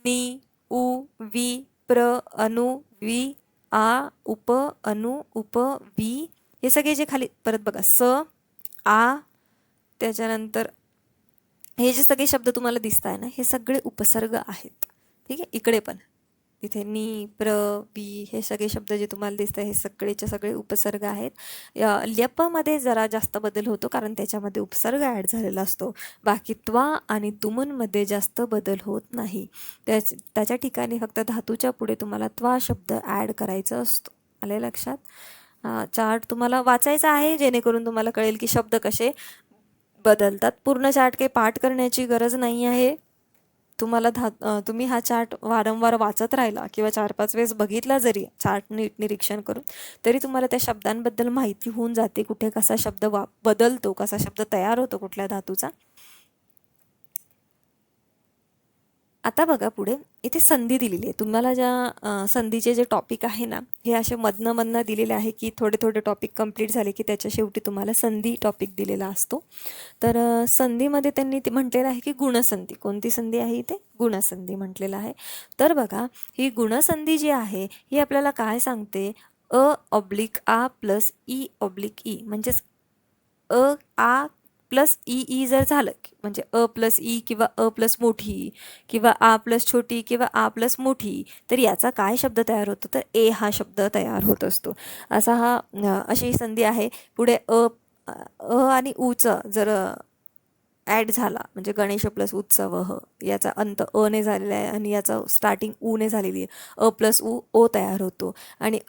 नि उ वि अनु वि आ उप अनु उप वि हे सगळे जे खाली परत बघा आ त्याच्यानंतर हे जे सगळे शब्द तुम्हाला दिसत आहे ना हे सगळे उपसर्ग आहेत. ठीक आहे. इकडे पण तिथे नी, प्र, बी हे सगळे शब्द जे तुम्हाला दिसतात हे सगळेच्या सगळे उपसर्ग आहेत. ल्यपमध्ये जरा जास्त बदल होतो कारण त्याच्यामध्ये उपसर्ग ॲड झालेला असतो. बाकी त्वा आणि तुमनमध्ये जास्त बदल होत नाही. त्याच्या ठिकाणी फक्त धातूच्या पुढे तुम्हाला त्वा शब्द ॲड करायचा असतो. आले लक्षात? चार्ट तुम्हाला वाचायचा आहे जेणेकरून तुम्हाला कळेल की शब्द कसे बदलतात. पूर्ण चार्ट काही पाठ करण्याची गरज नाही आहे. तुम्हाला तुम्ही हा चार्ट वारंवार वाचत राहिला किंवा 4-5 वेळेस बघितला जरी चार्ट नीट निरीक्षण करून, तरी तुम्हाला त्या शब्दांबद्दल माहिती होऊन जाते, कुठे कसा शब्द बदलतो, कसा शब्द तयार होतो कुठल्या धातूचा. आता बघा पुढे इथे संधी दिलेली आहे. तुम्हाला ज्या संधीचे जे टॉपिक आहे ना, हे असे मधनं दिलेले आहे की थोडे थोडे टॉपिक कंप्लीट झाले की त्याच्या शेवटी तुम्हाला संधी टॉपिक दिलेला असतो. तर संधीमध्ये त्यांनी ते म्हटलेलं आहे की गुणसंधी. कोणती संधी आहे इथे? गुणसंधी म्हटलेलं आहे. तर बघा ही गुणसंधी जी आहे ही आपल्याला काय सांगते? a प्लस ई म्हणजेच आ प्लस ई जर झालं म्हणजे प्लस ई किंवा प्लस मोठी किंवा प्लस छोटी किंवा प्लस मोठी, तर याचा काय शब्द तयार होतो? तर ए हा शब्द तयार होत असतो. असा हा अशी संधी आहे. पुढे आणि ऊचं जर ॲड झाला म्हणजे गणेश प्लस उत्सव याचा अंत ने झालेला आहे आणि याचा स्टार्टिंग ने झालेली आहे. प्लस ओ तयार होतो आणि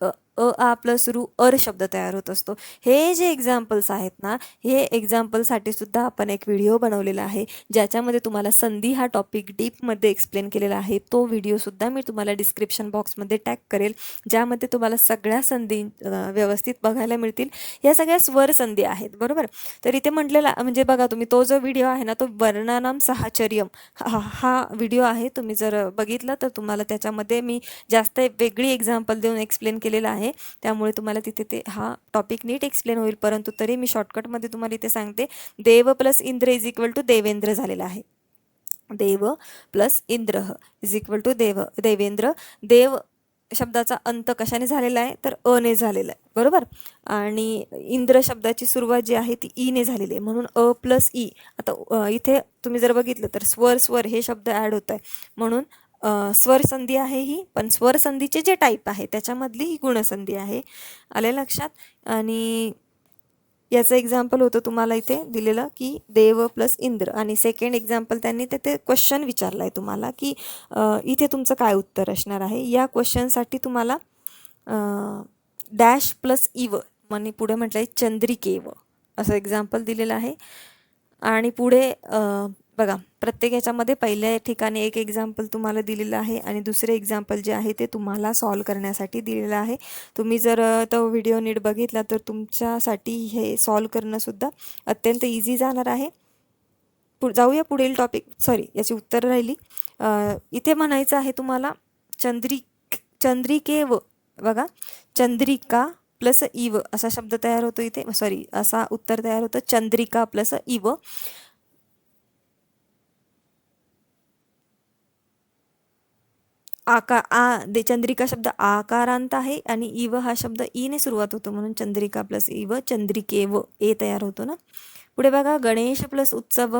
आ प्लस अर शब्द तयार होत असतो. हे जे एक्झाम्पल्स आहेत ना, हे एक्झाम्पलसाठी सुद्धा आपण एक व्हिडिओ बनवलेला आहे ज्याच्यामध्ये तुम्हाला संधी हा टॉपिक डीपमध्ये एक्सप्लेन केलेला आहे. तो व्हिडिओसुद्धा मी तुम्हाला डिस्क्रिप्शन बॉक्समध्ये टॅग करेल, ज्यामध्ये तुम्हाला सगळ्या संधी व्यवस्थित बघायला मिळतील. या सगळ्या स्वर संधी आहेत बरोबर. तर इथे म्हटलेला म्हणजे बघा तुम्ही तो जो व्हिडिओ आहे ना, तो वर्णनम साहचर्यम हा व्हिडिओ आहे. तुम्ही जर बघितलं तर तुम्हाला त्याच्यामध्ये मी जास्त वेगळी एक्झाम्पल देऊन एक्सप्लेन केलेलं आहे. त्यामुळे तुम्हाला तिथे ते हा टॉपिक नीट एक्सप्लेन होईल. परंतु तरी मी शॉर्टकटमध्ये तुम्हाला इथे सांगते, देव plus Indra is equal to Devendra झालेला आहे. देव plus Indra is equal to Devendra. देव शब्दाचा अंत कशाने झालेला आहे? तर ने झालेला आहे बरोबर. आणि इंद्र शब्दाची सुरुवात जी आहे ती ने झालेली आहे म्हणून प्लस ई. आता इथे तुम्ही जर बघितलं तर स्वर हे शब्द ॲड होत आहे म्हणून स्वर संधी आहे ही. पण स्वर संधीचे जे टाईप आहे त्याच्यामधली ही गुणसंधी आहे. आले लक्षात? आणि याचं एक्झाम्पल होतं तुम्हाला इथे दिलेलं की देव प्लस इंद्र. आणि सेकंड एक्झाम्पल त्यांनी ते क्वेश्चन विचारलं आहे तुम्हाला की इथे तुमचं काय उत्तर असणार आहे. या क्वेश्चनसाठी तुम्हाला डॅश प्लस इव म्हणजे पुढे म्हटलं आहे चंद्रिकेव असं एक्झाम्पल दिलेलं आहे. आणि पुढे बघा प्रत्येक ह्याच्यामध्ये पहिल्या ठिकाणी एक एक्झाम्पल तुम्हाला दिलेलं आहे आणि दुसरे एक्झाम्पल जे आहे ते तुम्हाला सॉल्व करण्यासाठी दिलेलं आहे. तुम्ही जर तो व्हिडिओ नीट बघितला तर तुमच्यासाठी हे सॉल्व करणंसुद्धा अत्यंत इझी जाणार आहे. जाऊया पुढील टॉपिक. सॉरी, याची उत्तर राहिली. इथे म्हणायचं आहे तुम्हाला चंद्रिकेव. बघा चंद्रिका प्लस इव असा शब्द तयार होतो इथे. सॉरी, असा उत्तर तयार होतं चंद्रिका प्लस इव. चंद्रिका शब्द आकारांत आहे आणि इव हा शब्द ने सुरुवात होतो म्हणून चंद्रिका प्लस इव चंद्रिकेव ए तयार होतो ना. पुढे बघा गणेश प्लस उत्सव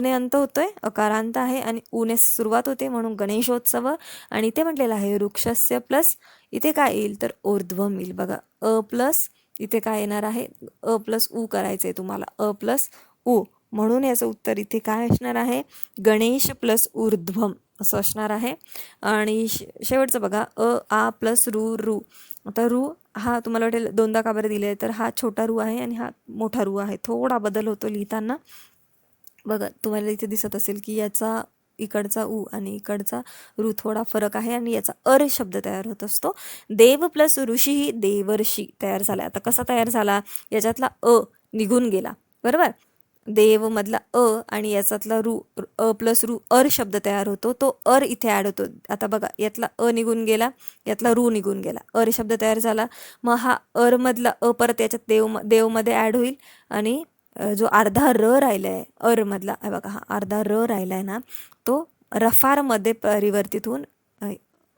ने अंत होतोय, अकारांत आहे आणि ने सुरुवात होते म्हणून गणेशोत्सव. आणि इथे म्हटलेलं आहे वृक्षस्य प्लस इथे काय येईल तर ऊर्ध्वम येईल. बघा प्लस इथे काय येणार आहे? प्लस करायचं आहे तुम्हाला. प्लस म्हणून याचं उत्तर इथे काय असणार आहे? गणेश प्लस ऊर्ध्वम असं असणार आहे. आणि शेवटचं बघा आ प्लस रू. आता रू हा तुम्हाला वाटेल दोनदा का बरं दिले, तर हा छोटा रू आहे आणि हा मोठा रू आहे. थोडा बदल होतो लिहिताना. बघा तुम्हाला इथे दिसत असेल की याचा इकडचा आणि इकडचा रू थोडा फरक आहे आणि याचा शब्द तयार होत असतो. देव प्लस ऋषी ही देवर्षी तयार झाला. आता कसा तयार झाला? याच्यातला निघून गेला बरोबर. देव मधला आणि याच्यातला प्लस शब्द तयार होतो. तो इथे ॲड होतो. आता बघा यातला निघून गेला, यातला निघून गेला, शब्द तयार झाला. मग हा मधला परत याच्यात देवमध्ये ॲड होईल आणि जो अर्धा राहिला आहे मधला बघा हा अर्धा राहिला आहे ना, तो रफारमध्ये परिवर्तित होऊन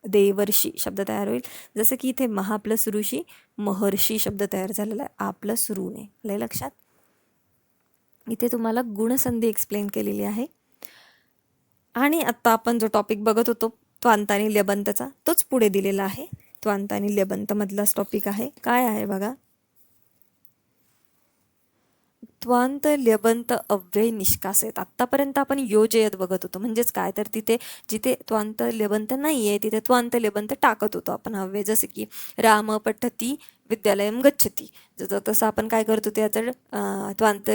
देवर्षी शब्द तयार होईल. जसं की इथे महा प्लस ऋषी महर्षी शब्द तयार झालेला आहे आ प्लस ने. आलंय लक्षात? इथे तुम्हाला गुणसंधी एक्सप्लेन केलेली आहे. आणि आत्ता आपण जो टॉपिक बघत होतो त्वांत आणि ल्यबंतचा तोच पुढे दिलेला आहे. त्वांत आणि ल्यबंत मधलाच टॉपिक आहे. काय आहे बघा, त्वांत ल्यबंत अव्यय निष्कासित. आत्तापर्यंत आपण योजयत बघत होतो, म्हणजेच काय तर तिथे जिथे त्वांत ल्यबंत नाहीये तिथे त्वांत ल्यबंत टाकत होतो आपण अव्यय. जसे की राम पठती विद्यालयम गच्छती, तसं आपण काय करतो त्याचं त्वांत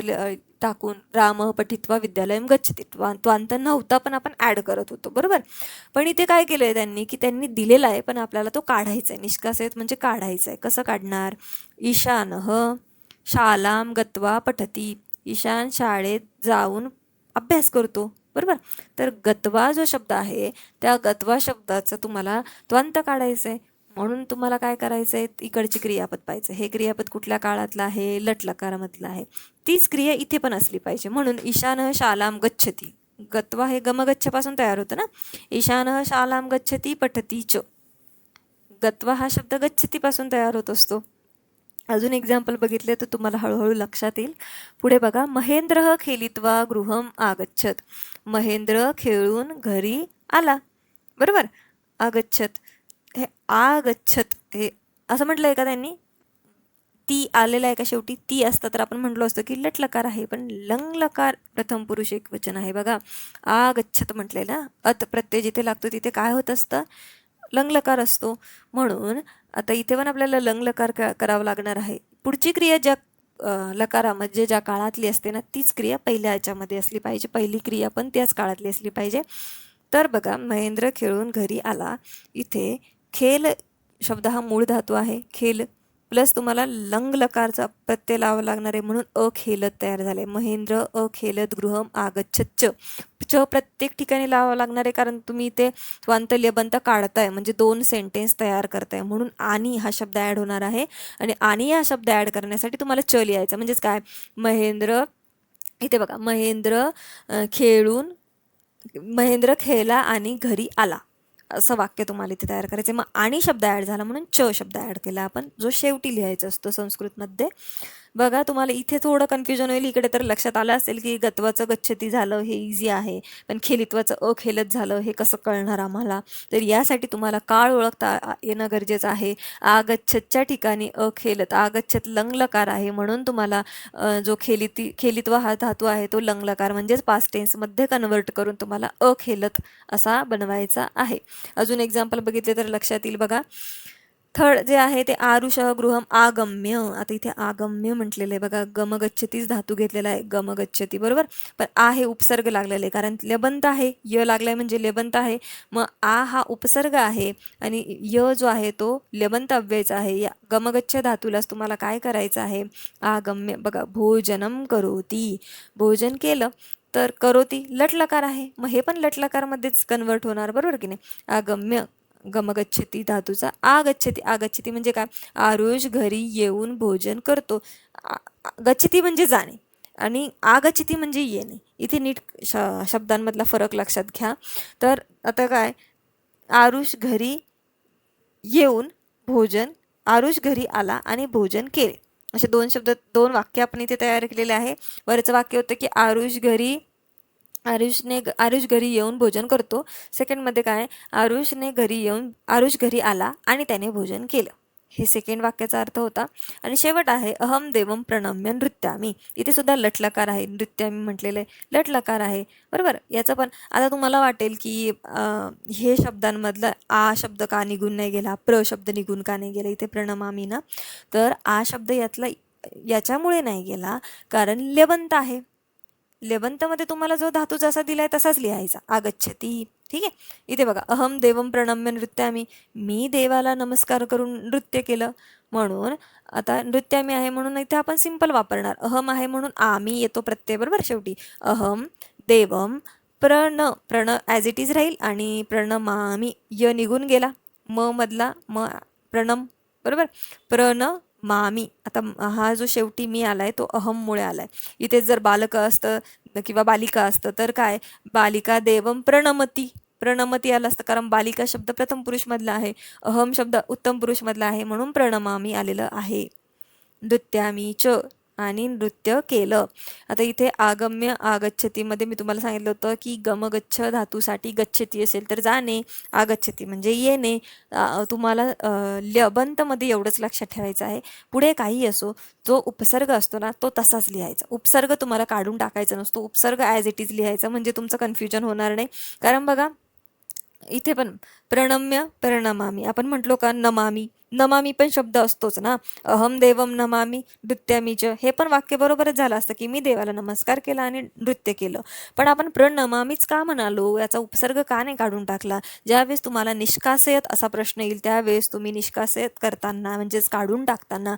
टाकून राम पठित्वा विद्यालयम गच्छती, त्वांत नव्हता पण आपण ऍड करत होतो, बरोबर. पण इथे काय केलंय त्यांनी की त्यांनी दिलेला आहे पण आपल्याला तो काढायचा आहे. निष्कासित म्हणजे काढायचा आहे. कसं काढणार? ईशानः शालाम गत्वा पठती, ईशान शाळेत जाऊन अभ्यास करतो, बरोबर. तर गत्वा जो शब्द आहे त्या गत्वा शब्दाचं तुम्हाला त्वंत काढायचं आहे. म्हणून तुम्हाला काय करायचं आहे, इकडची क्रियापद पाहिजे. हे क्रियापद कुठल्या काळातलं आहे? लट लकारामधलं आहे. तीच क्रिया इथे पण असली पाहिजे. म्हणून ईशान शालाम गच्छती, गत्वा हे गमगच्छपासून तयार होतं ना. ईशान शालाम गच्छती पठती च, गत्वा हा शब्द गच्छतीपासून तयार होत असतो. अजून एक्झाम्पल बघितले तर तुम्हाला हळूहळू लक्षात येईल. पुढे बघा, महेंद्र खेलित्वा गृहम आगच्छत, महेंद्र खेळून घरी आला, बरोबर. आगच्छत, हे आगच्छत हे असं म्हटलंय का त्यांनी? ती आलेला आहे का शेवटी? ती असतं तर आपण म्हटलो असतो की लट लकार आहे, पण लंग लकार प्रथम पुरुष एकवचन आहे बघा. आगच्छत म्हटलेला अत प्रत्यय जिथे लागतो तिथे काय होत असतं? लंगलकार असतो. म्हणून आता इथे पण आपल्याला लंगलकार करावं लागणार आहे. पुढची क्रिया ज्या लकारामध्ये ज्या काळातली असते ना तीच क्रिया पहिल्या याच्यामध्ये असली पाहिजे. पहिली क्रिया पण त्याच काळातली असली पाहिजे. तर बघा, महेंद्र खेळून घरी आला. इथे खेल शब्द हा मूळ धातू आहे. खेल प्लस तुम्हाला लंग लकारचा प्रत्यय लावावा लागणार आहे, म्हणून अखेलत तयार झाले. महेंद्र अखेलत गृहम आगच्छत च प्रत्येक ठिकाणी लावावं लागणार आहे, कारण तुम्ही इथे त्वांत ल्यबंत काढताय म्हणजे दोन सेंटेन्स तयार करताय. म्हणून आणि हा शब्द ॲड होणार आहे आणि आणि हा शब्द ॲड करण्यासाठी तुम्हाला च लिहायचा. म्हणजेच काय, महेंद्र, इथे बघा, महेंद्र खेळून, महेंद्र खेळला आणि घरी आला, असं वाक्य तुम्हाला इथे तयार करायचं. मग आणि शब्द ॲड झाला म्हणून च शब्द ॲड केला आपण, जो शेवटी लिहायचा असतो संस्कृतमध्ये. बघा, तुम्हाला इथे थोडं कन्फ्युजन होईल. इकडे तर लक्षात आलं असेल की गत्वाचं गच्छती झालं हे इझी आहे, पण खेलित्वाचं अखेलत झालं हे कसं कळणार आम्हाला? तर यासाठी तुम्हाला काळ ओळखता येणं गरजेचं आहे. आगच्छतच्या ठिकाणी अखेलत, आगच्छत लंगलकार आहे म्हणून तुम्हाला जो खेलित्वा हा धातू आहे तो लंगलकार म्हणजेच पास्ट टेन्समध्ये कन्वर्ट करून तुम्हाला अखेलत असा बनवायचा आहे. अजून एक्झाम्पल बघितले तर लक्षात येईल बघा. थर्ड जे आहे ते आरुषः गृहम आगम्य. आता इथे आगम्य म्हटलेलं आहे बघा, गमगच्छतीच धातू घेतलेला आहे, गमगच्छती, बरोबर. पण आ हे उपसर्ग लागलेलं आहे कारण ल्यबंत आहे. य लागलाय म्हणजे ल्यबंत आहे. मग आ हा उपसर्ग आहे आणि य जो आहे तो ल्यबंत अव्ययचा आहे. या गमगच्छ धातूलाच तुम्हाला काय करायचं आहे? आगम्य. बघा, भोजनम करोती, भोजन केलं. तर करोती लटलकार आहे, मग हे पण लटलकारमध्येच कन्वर्ट होणार, बरोबर की नाही. आगम्य गमगच्छती धातूचा आगच्छती. आगच्छती म्हणजे काय? आरुष घरी येऊन भोजन करतो. गच्छती म्हणजे जाणे आणि आगच्छती म्हणजे येणे. इथे नीट शब्दांमधला फरक लक्षात घ्या. तर आता काय, आरुष घरी येऊन भोजन, आरुष घरी आला आणि भोजन केले, असे दोन शब्द, दोन वाक्य आपण इथे तयार केलेले आहे. वरचं वाक्य होतं की आरुष घरी येऊन भोजन करतो. सेकंडमध्ये काय, आरुष घरी आला आणि त्याने भोजन केलं, हे सेकंड वाक्याचा अर्थ होता. आणि शेवट आहे अहम देवम प्रणम्य नृत्यामी. इथे सुद्धा लटलकार आहे, नृत्यामी म्हटलेलं आहे, लटलकार आहे, बरोबर. याचं पण आता तुम्हाला वाटेल की हे शब्दांमधलं आ शब्द का निघून नाही गेला, प्र शब्द निघून का नाही गेला इथे प्रणमामी ना. तर आ शब्द याच्यामुळे नाही गेला कारण ल्यबंत आहे. ल्यबंतमध्ये तुम्हाला जो धातू जसा दिलाय तसाच लिहायचा, आगच्छती. ठीक आहे. इथे बघा, अहम देवम प्रणम्य नृत्यामी, मी देवाला नमस्कार करून नृत्य केलं. म्हणून आता नृत्यामी आहे म्हणून इथे आपण सिंपल वापरणार. अहम आहे म्हणून आम्ही येतो प्रत्यय, बरोबर. शेवटी अहम देवम प्रण ॲज इट इज राहील आणि प्रणमामी य निघून गेला, म मधला म प्रणम, बरोबर. प्रणमामी. आता हा जो शेवटी मी आलाय तो अहममुळे आलाय. इथे जर बालक असतं किंवा बालिका असतं तर काय, बालिका देवम प्रणमती आलं असतं कारण बालिका शब्द प्रथम पुरुष मधला आहे, अहम शब्द उत्तम पुरुष मधला आहे, म्हणून प्रणमामी आलेलं आहे. नृत्यामी च आणि नृत्य केलं. आता इथे आगम्य आगच्छतीमध्ये मी तुम्हाला सांगितलं होतं की गमगच्छ धातूसाठी गच्छती असेल तर जाणे, आगच्छती म्हणजे येणे. तुम्हाला ल्यबंतमध्ये एवढंच लक्षात ठेवायचं आहे. पुढे काही असो, जो उपसर्ग असतो ना तो तसाच लिहायचा. उपसर्ग तुम्हाला काढून टाकायचा नसतो. उपसर्ग ॲज इट इज लिहायचा, म्हणजे तुमचं कन्फ्युजन होणार नाही. कारण बघा इथे पण प्रणम्य प्रणमामी आपण म्हटलो का, नमामी, नमामी पण शब्द असतोच ना. अहम देवम नमामी नृत्यामी च, हे पण वाक्य बरोबरच झालं असतं की मी देवाला नमस्कार केला आणि नृत्य केलं. पण आपण प्रणमामीच का म्हणालो, याचा उपसर्ग का नाही काढून टाकला? ज्यावेळेस तुम्हाला निष्कासयत असा प्रश्न येईल त्यावेळेस तुम्ही निष्कासयत करताना म्हणजेच काढून टाकताना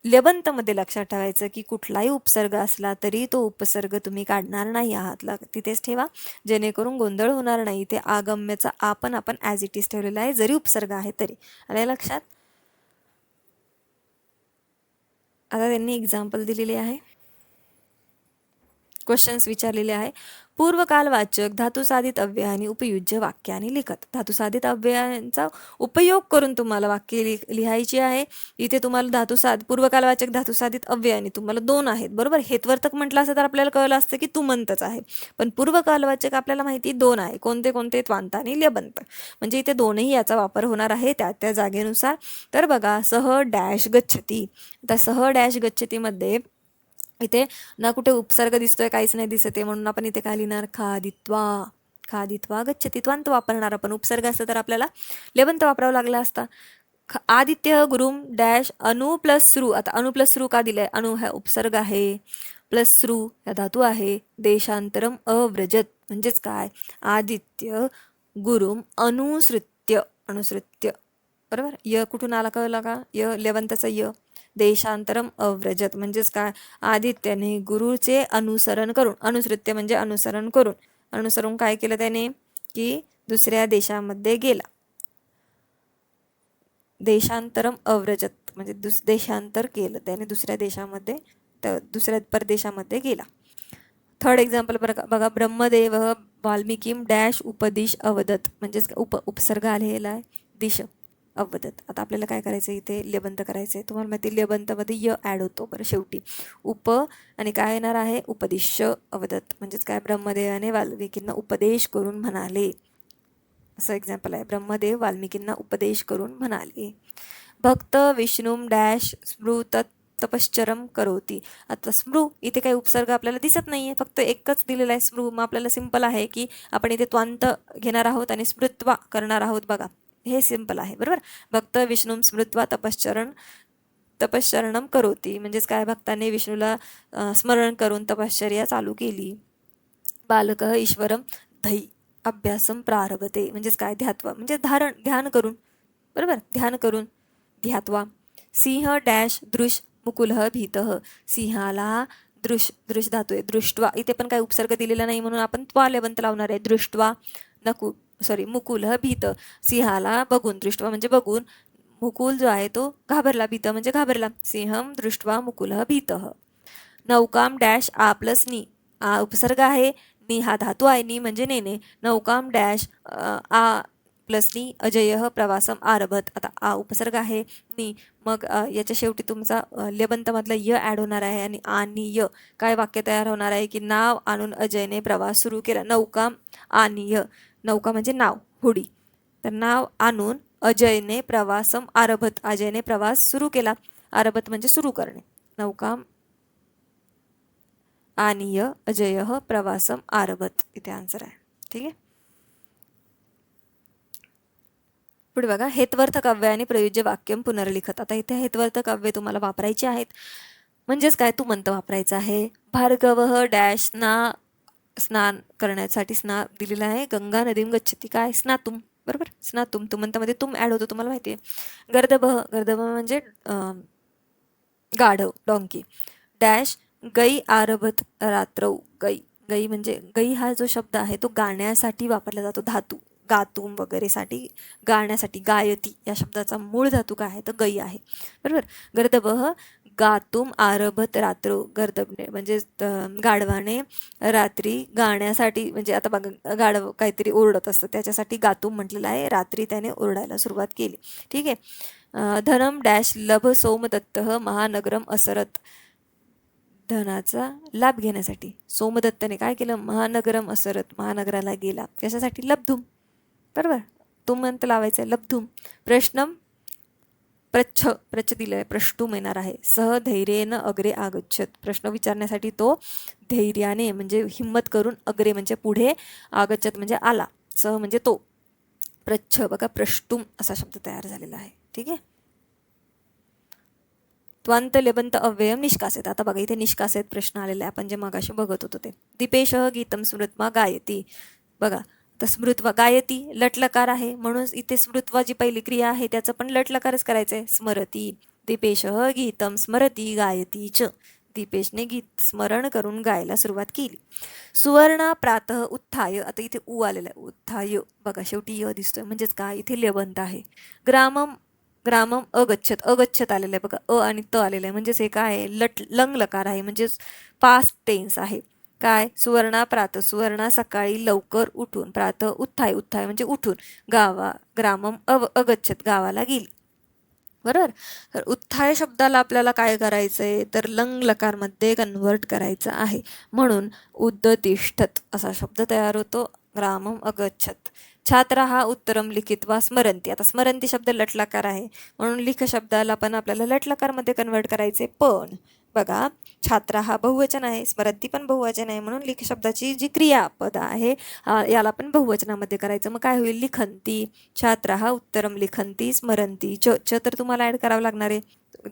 ल्यबंतमध्ये लक्षात ठेवायचं की कुठलाही उपसर्ग असला तरी तो उपसर्ग तुम्ही काढणार नाही आहात, तिथेच ठेवा, जेणेकरून गोंधळ होणार नाही. इथे आगम्यचा आपण ॲज इट इज ठेवलेला आहे, जरी उपसर्ग आहे तरी. आले लक्षात? आता त्यांनी एक्झाम्पल दिलेली आहे, क्वेश्चन्स विचारलेले आहे. पूर्वकालवाचक धातुसाधित अव्यय आणि उपयुज्य वाक्याने लिखत. धातुसाधित अव्ययांचा उपयोग करून तुम्हाला वाक्य लिहायची आहे. इथे तुम्हाला पूर्वकालवाचक धातुसाधित अव्ययाने तुम्हाला 2 आहेत, बरोबर. हेत्वर्थक म्हटलं असतं तर आपल्याला कळलं असतं की तुमंतच आहे, पण पूर्वकालवाचक आपल्याला माहिती 2 आहे. कोणते कोणते? त्वांत आणि ल्यबंत. म्हणजे इथे दोनही याचा वापर होणार आहे त्या त्या जागेनुसार. तर बघा, सह डॅश गच्छती. आता सह डॅश गच्छतीमध्ये इथे ना कुठे उपसर्ग दिसतोय, काहीच नाही दिसत आहे, म्हणून आपण इथे काय लिहिणार? खादित्वा, खादित्वा गच्छती. त्वंत वापरणार आपण. उपसर्ग असतं तर आपल्याला लेबंत वापरावं लागला असता. आदित्य गुरुम डॅश अनु प्लस श्रू. आता अनु प्लस श्रू का दिलंय? अनु हा उपसर्ग आहे, प्लस श्रू हा धातू आहे. देशांतरम अव्रजत म्हणजेच काय? आदित्य गुरुम अनुसृत्य, अनुसृत्य, बरोबर. य कुठून आला कळलं का? य लेवंताचा य. देशांतरम अव्रजत म्हणजेच काय? आदित्याने गुरुचे अनुसरण करून, अनुसृत्य म्हणजे अनुसरण करून, अनुसरून काय केलं त्याने? की दुसऱ्या देशामध्ये गेला. देशांतरम अव्रजत म्हणजे देशांतर केलं त्याने, दुसऱ्या देशामध्ये, दुसऱ्या परदेशामध्ये गेला. थर्ड एक्झाम्पल बघा, ब्रह्मदेव वाल्मिकीम डॅश उपदिश अवदत म्हणजेच उपसर्ग आलेला आहे, दिश अवदत. आता आपल्याला काय करायचं? इथे लेबंत करायचं आहे. तुम्हाला माहिती लेबंतमध्ये य ॲड होतो बरं शेवटी. आणि काय येणार आहे? उपदिश अवदत म्हणजेच काय? ब्रह्मदेवाने वाल्मिकींना उपदेश करून म्हणाले, असं एक्झाम्पल आहे. ब्रह्मदेव वाल्मिकींना उपदेश करून म्हणाले. भक्त विष्णुम डॅश स्मृत तपश्चरम करोती. आता स्मृ इथे काही उपसर्ग आपल्याला दिसत नाहीये, फक्त एकच दिलेला आहे स्मृ. मग आपल्याला सिंपल आहे की आपण इथे त्वांत घेणार आहोत आणि स्मृत्वा करणार आहोत. बघा, हे सिंपल आहे, बरोबर. भक्त विष्णुम स्मृत्वा तपश्चरणम करोती म्हणजेच काय? भक्ताने विष्णूला स्मरण करून तपश्चर्या चालू केली. बालक ईश्वरम धई अभ्यासम प्रारभते म्हणजेच काय? ध्यात्वा म्हणजे ध्यान करून, बरोबर. ध्यान करून ध्यात्वा. सिंह डॅश दृश मुकुलः भीतः. सिंहाला दृश धातू आहे, दृष्ट्वा. इथे पण काही उपसर्ग दिलेला नाही म्हणून आपण त्वा लेवंत लावणार आहे. दृष्ट्वा मुकुलः भीत. सिंहाला बघून, दृष्ट्वा म्हणजे बघून, मुकुल जो आहे तो घाबरला, भीत म्हणजे घाबरला. सिंहम दृष्ट्वा मुकुलः भीतः. नौकाम डॅश आ प्लस नी. आ उपसर्ग आहे, नी हा धातू आहे, नी म्हणजे नेणे. नौकाम डॅश आ प्लस नी अजय प्रवासम आरभत. आता आ उपसर्ग आहे, नी, मग याच्या शेवटी तुमचा लेबंतमधला य ॲड होणार आहे आणि य. काय वाक्य तयार होणार आहे? की नाव आणून अजयने प्रवास सुरू केला. नौकाम आणि य. नौका म्हणजे नाव, होडी. तर नाव आणून अजयने प्रवासम आरभत. अजयने प्रवास सुरू केला. आरभत म्हणजे सुरू करणे. नौकाम आनीय अजय प्रवासम आरभत, इथे आन्सर आहे. ठीक आहे. पुढे बघा, हेत्वर्थक अव्यय आणि प्रयोज्य वाक्यम पुनर्लिखत. आता इथे हेत्वर्थक अव्यय तुम्हाला वापरायचे आहेत, म्हणजेच काय? तुमंत वापरायचं आहे. भार्गव डॅश स्नान करण्यासाठी दिलेला आहे. गंगा नदीम गच्छती. काय? स्नातुम, बरोबर. स्नातुम तुमंतमध्ये तुम ॲड होतो, तुम्हाला माहिती आहे. गर्दभ म्हणजे गाढव, डॉंकी. डॅश गई आरभत रात्रौ. गई म्हणजे गई हा जो शब्द आहे तो गाण्यासाठी वापरला जातो, धातू गातुम वगैरे साठी, गाण्यासाठी. गायती या शब्दाचा मूळ धातू काय आहे? तर गई आहे, बरोबर. गर्दभ गातुम आरभत रात्रौ. गर्दभने म्हणजे गाढवाने रात्री गाण्यासाठी, म्हणजे आता बघा गाढव काहीतरी ओरडत असतं त्याच्यासाठी गातुम म्हटलेलं आहे. रात्री त्याने ओरडायला सुरुवात केली. ठीक आहे. धनम डॅश लभ सोमदत्त महानगरम असरत. धनाचा लाभ घेण्यासाठी सोमदत्ताने काय केलं, महानगरम असरत, महानगराला गेला, कशासाठी, लब्धुम, बरोबर, तुमंत लावायचं, लब्धुम. प्रश्नम प्रच्छ दिलंय, प्रष्टुम येणार आहे. सह धैर्येन अग्रे आगच्छत, प्रश्न विचारण्यासाठी तो धैर्याने म्हणजे हिम्मत करून, अग्रे म्हणजे पुढे, आगच्छत म्हणजे आला, सह म्हणजे तो, प्रच्छ बघा प्रष्टुम असा शब्द तयार झालेला आहे. ठीक आहे. त्वांत लेबंत अव्ययम निष्कासित. आता बघा इथे निष्कासित प्रश्न आलेला आहे, आपण जे मगाशी बघत होतो ते. दीपेश गीतम स्मृत्मा गायती, बघा तर स्मृत्वा गायती लटलकार आहे म्हणून इथे स्मृत्वा जी पहिली क्रिया आहे त्याचं पण लटलकारच करायचंय, स्मरती. दीपेश गीतम स्मरती गायती च, दीपेशने गीत स्मरण करून गायला सुरुवात केली. सुवर्णा प्रातः उत्थाय, आता इथे उ आलेला आहे, उत्थाय बघा शेवटी य दिसतोय म्हणजेच काय, इथे लेबंत आहे. ग्रामम ग्रामम अगच्छत, अगच्छत आलेलं आहे बघा, अ आणि त आलेलं आहे म्हणजेच हे काय आहे, लंग लकार आहे म्हणजेच पास्ट टेन्स आहे. काय, सुवर्णा प्रातः, सुवर्णा सकाळी लवकर उठून, प्रातः उत्थाय, उत्थाय म्हणजे उठून, ग्रामम अगच्छत गावाला गेली, बरोबर. तर उत्थाय शब्दाला आपल्याला काय करायचंय तर लंग लकारमध्ये कन्व्हर्ट करायचं आहे, म्हणून उद्दतिष्ठत असा शब्द तयार होतो, ग्रामम अगच्छत. छात्र हा उत्तरम लिखित्वा स्मरंती, आता स्मरंती शब्द लटलकार आहे म्हणून लिख शब्दाला पण आपल्याला लटलकारमध्ये कन्वर्ट करायचे, पण बघा छात्र हा बहुवचन आहे, स्मरंती पण बहुवचन आहे, म्हणून लिख शब्दाची जी क्रियापद आहे याला पण बहुवचनामध्ये करायचं, मग काय होईल, लिखंती. छात्र हा उत्तरम लिखंती स्मरंती, च च तर तुम्हाला ऍड करावं लागणार आहे,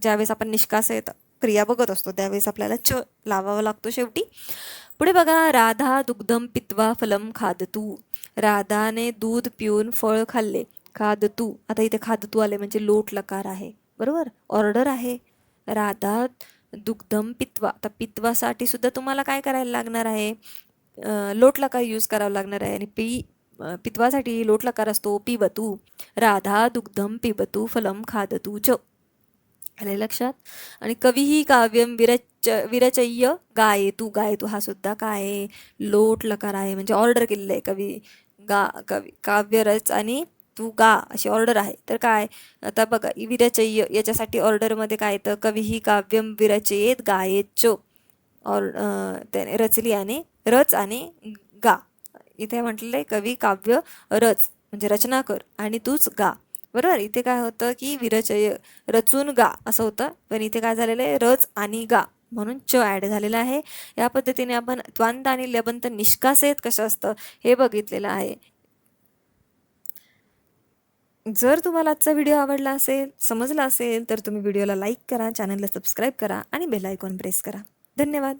ज्यावेळेस आपण निष्कासित क्रिया बघत असतो त्यावेळेस आपल्याला च लावावा लागतो शेवटी. पुढे बघा, राधा दुग्धम पित्वा फलम खादतू, राधाने दूध पिऊन फळ खाल्ले, खादतू. आता इथे खादतू आले म्हणजे लोट लकार आहे, बरोबर, ऑर्डर आहे. राधा दुग्धम पित्वा, आता पित्वासाठी सुद्धा तुम्हाला काय करायला लागणार आहे, लोट लकार यूज करावा लागणार आहे, आणि पित्वासाठी लोट लकार असतो, पिबतू. राधा दुग्धम पिबतू फलम खादतू च, आले लक्षात. आणि कवीही काव्यम विरचय्य गायेतू, गायेतू हा सुद्धा काय लोट लकार आहे म्हणजे ऑर्डर केलेलं आहे, कवी काव्यरच आणि तू गा अशी ऑर्डर आहे. तर काय, आता बघा विरचय्य याच्यासाठी ऑर्डरमध्ये काय येतं, कवीही काव्यम विरचयेत गायेत च, त्याने रचली आणि रच आणि गा, इथे म्हटलेलं आहे कवी काव्य रच म्हणजे रचना कर आणि तूच गा, बरोबर. इथे काय होतं की विरचय रचून गा असं होतं, पण इथे काय झालेलं आहे, रच आणि गा म्हणून च ॲड झालेला आहे. या पद्धतीने आपण त्वांत आणि लेबंत निष्कासित कसं असतं हे बघितलेलं आहे. जर तुम्हाला आजचा व्हिडिओ आवडला असेल, समजला असेल तर तुम्ही व्हिडिओला लाईक करा, चॅनलला सबस्क्राईब करा आणि बेल आयकॉन प्रेस करा. धन्यवाद.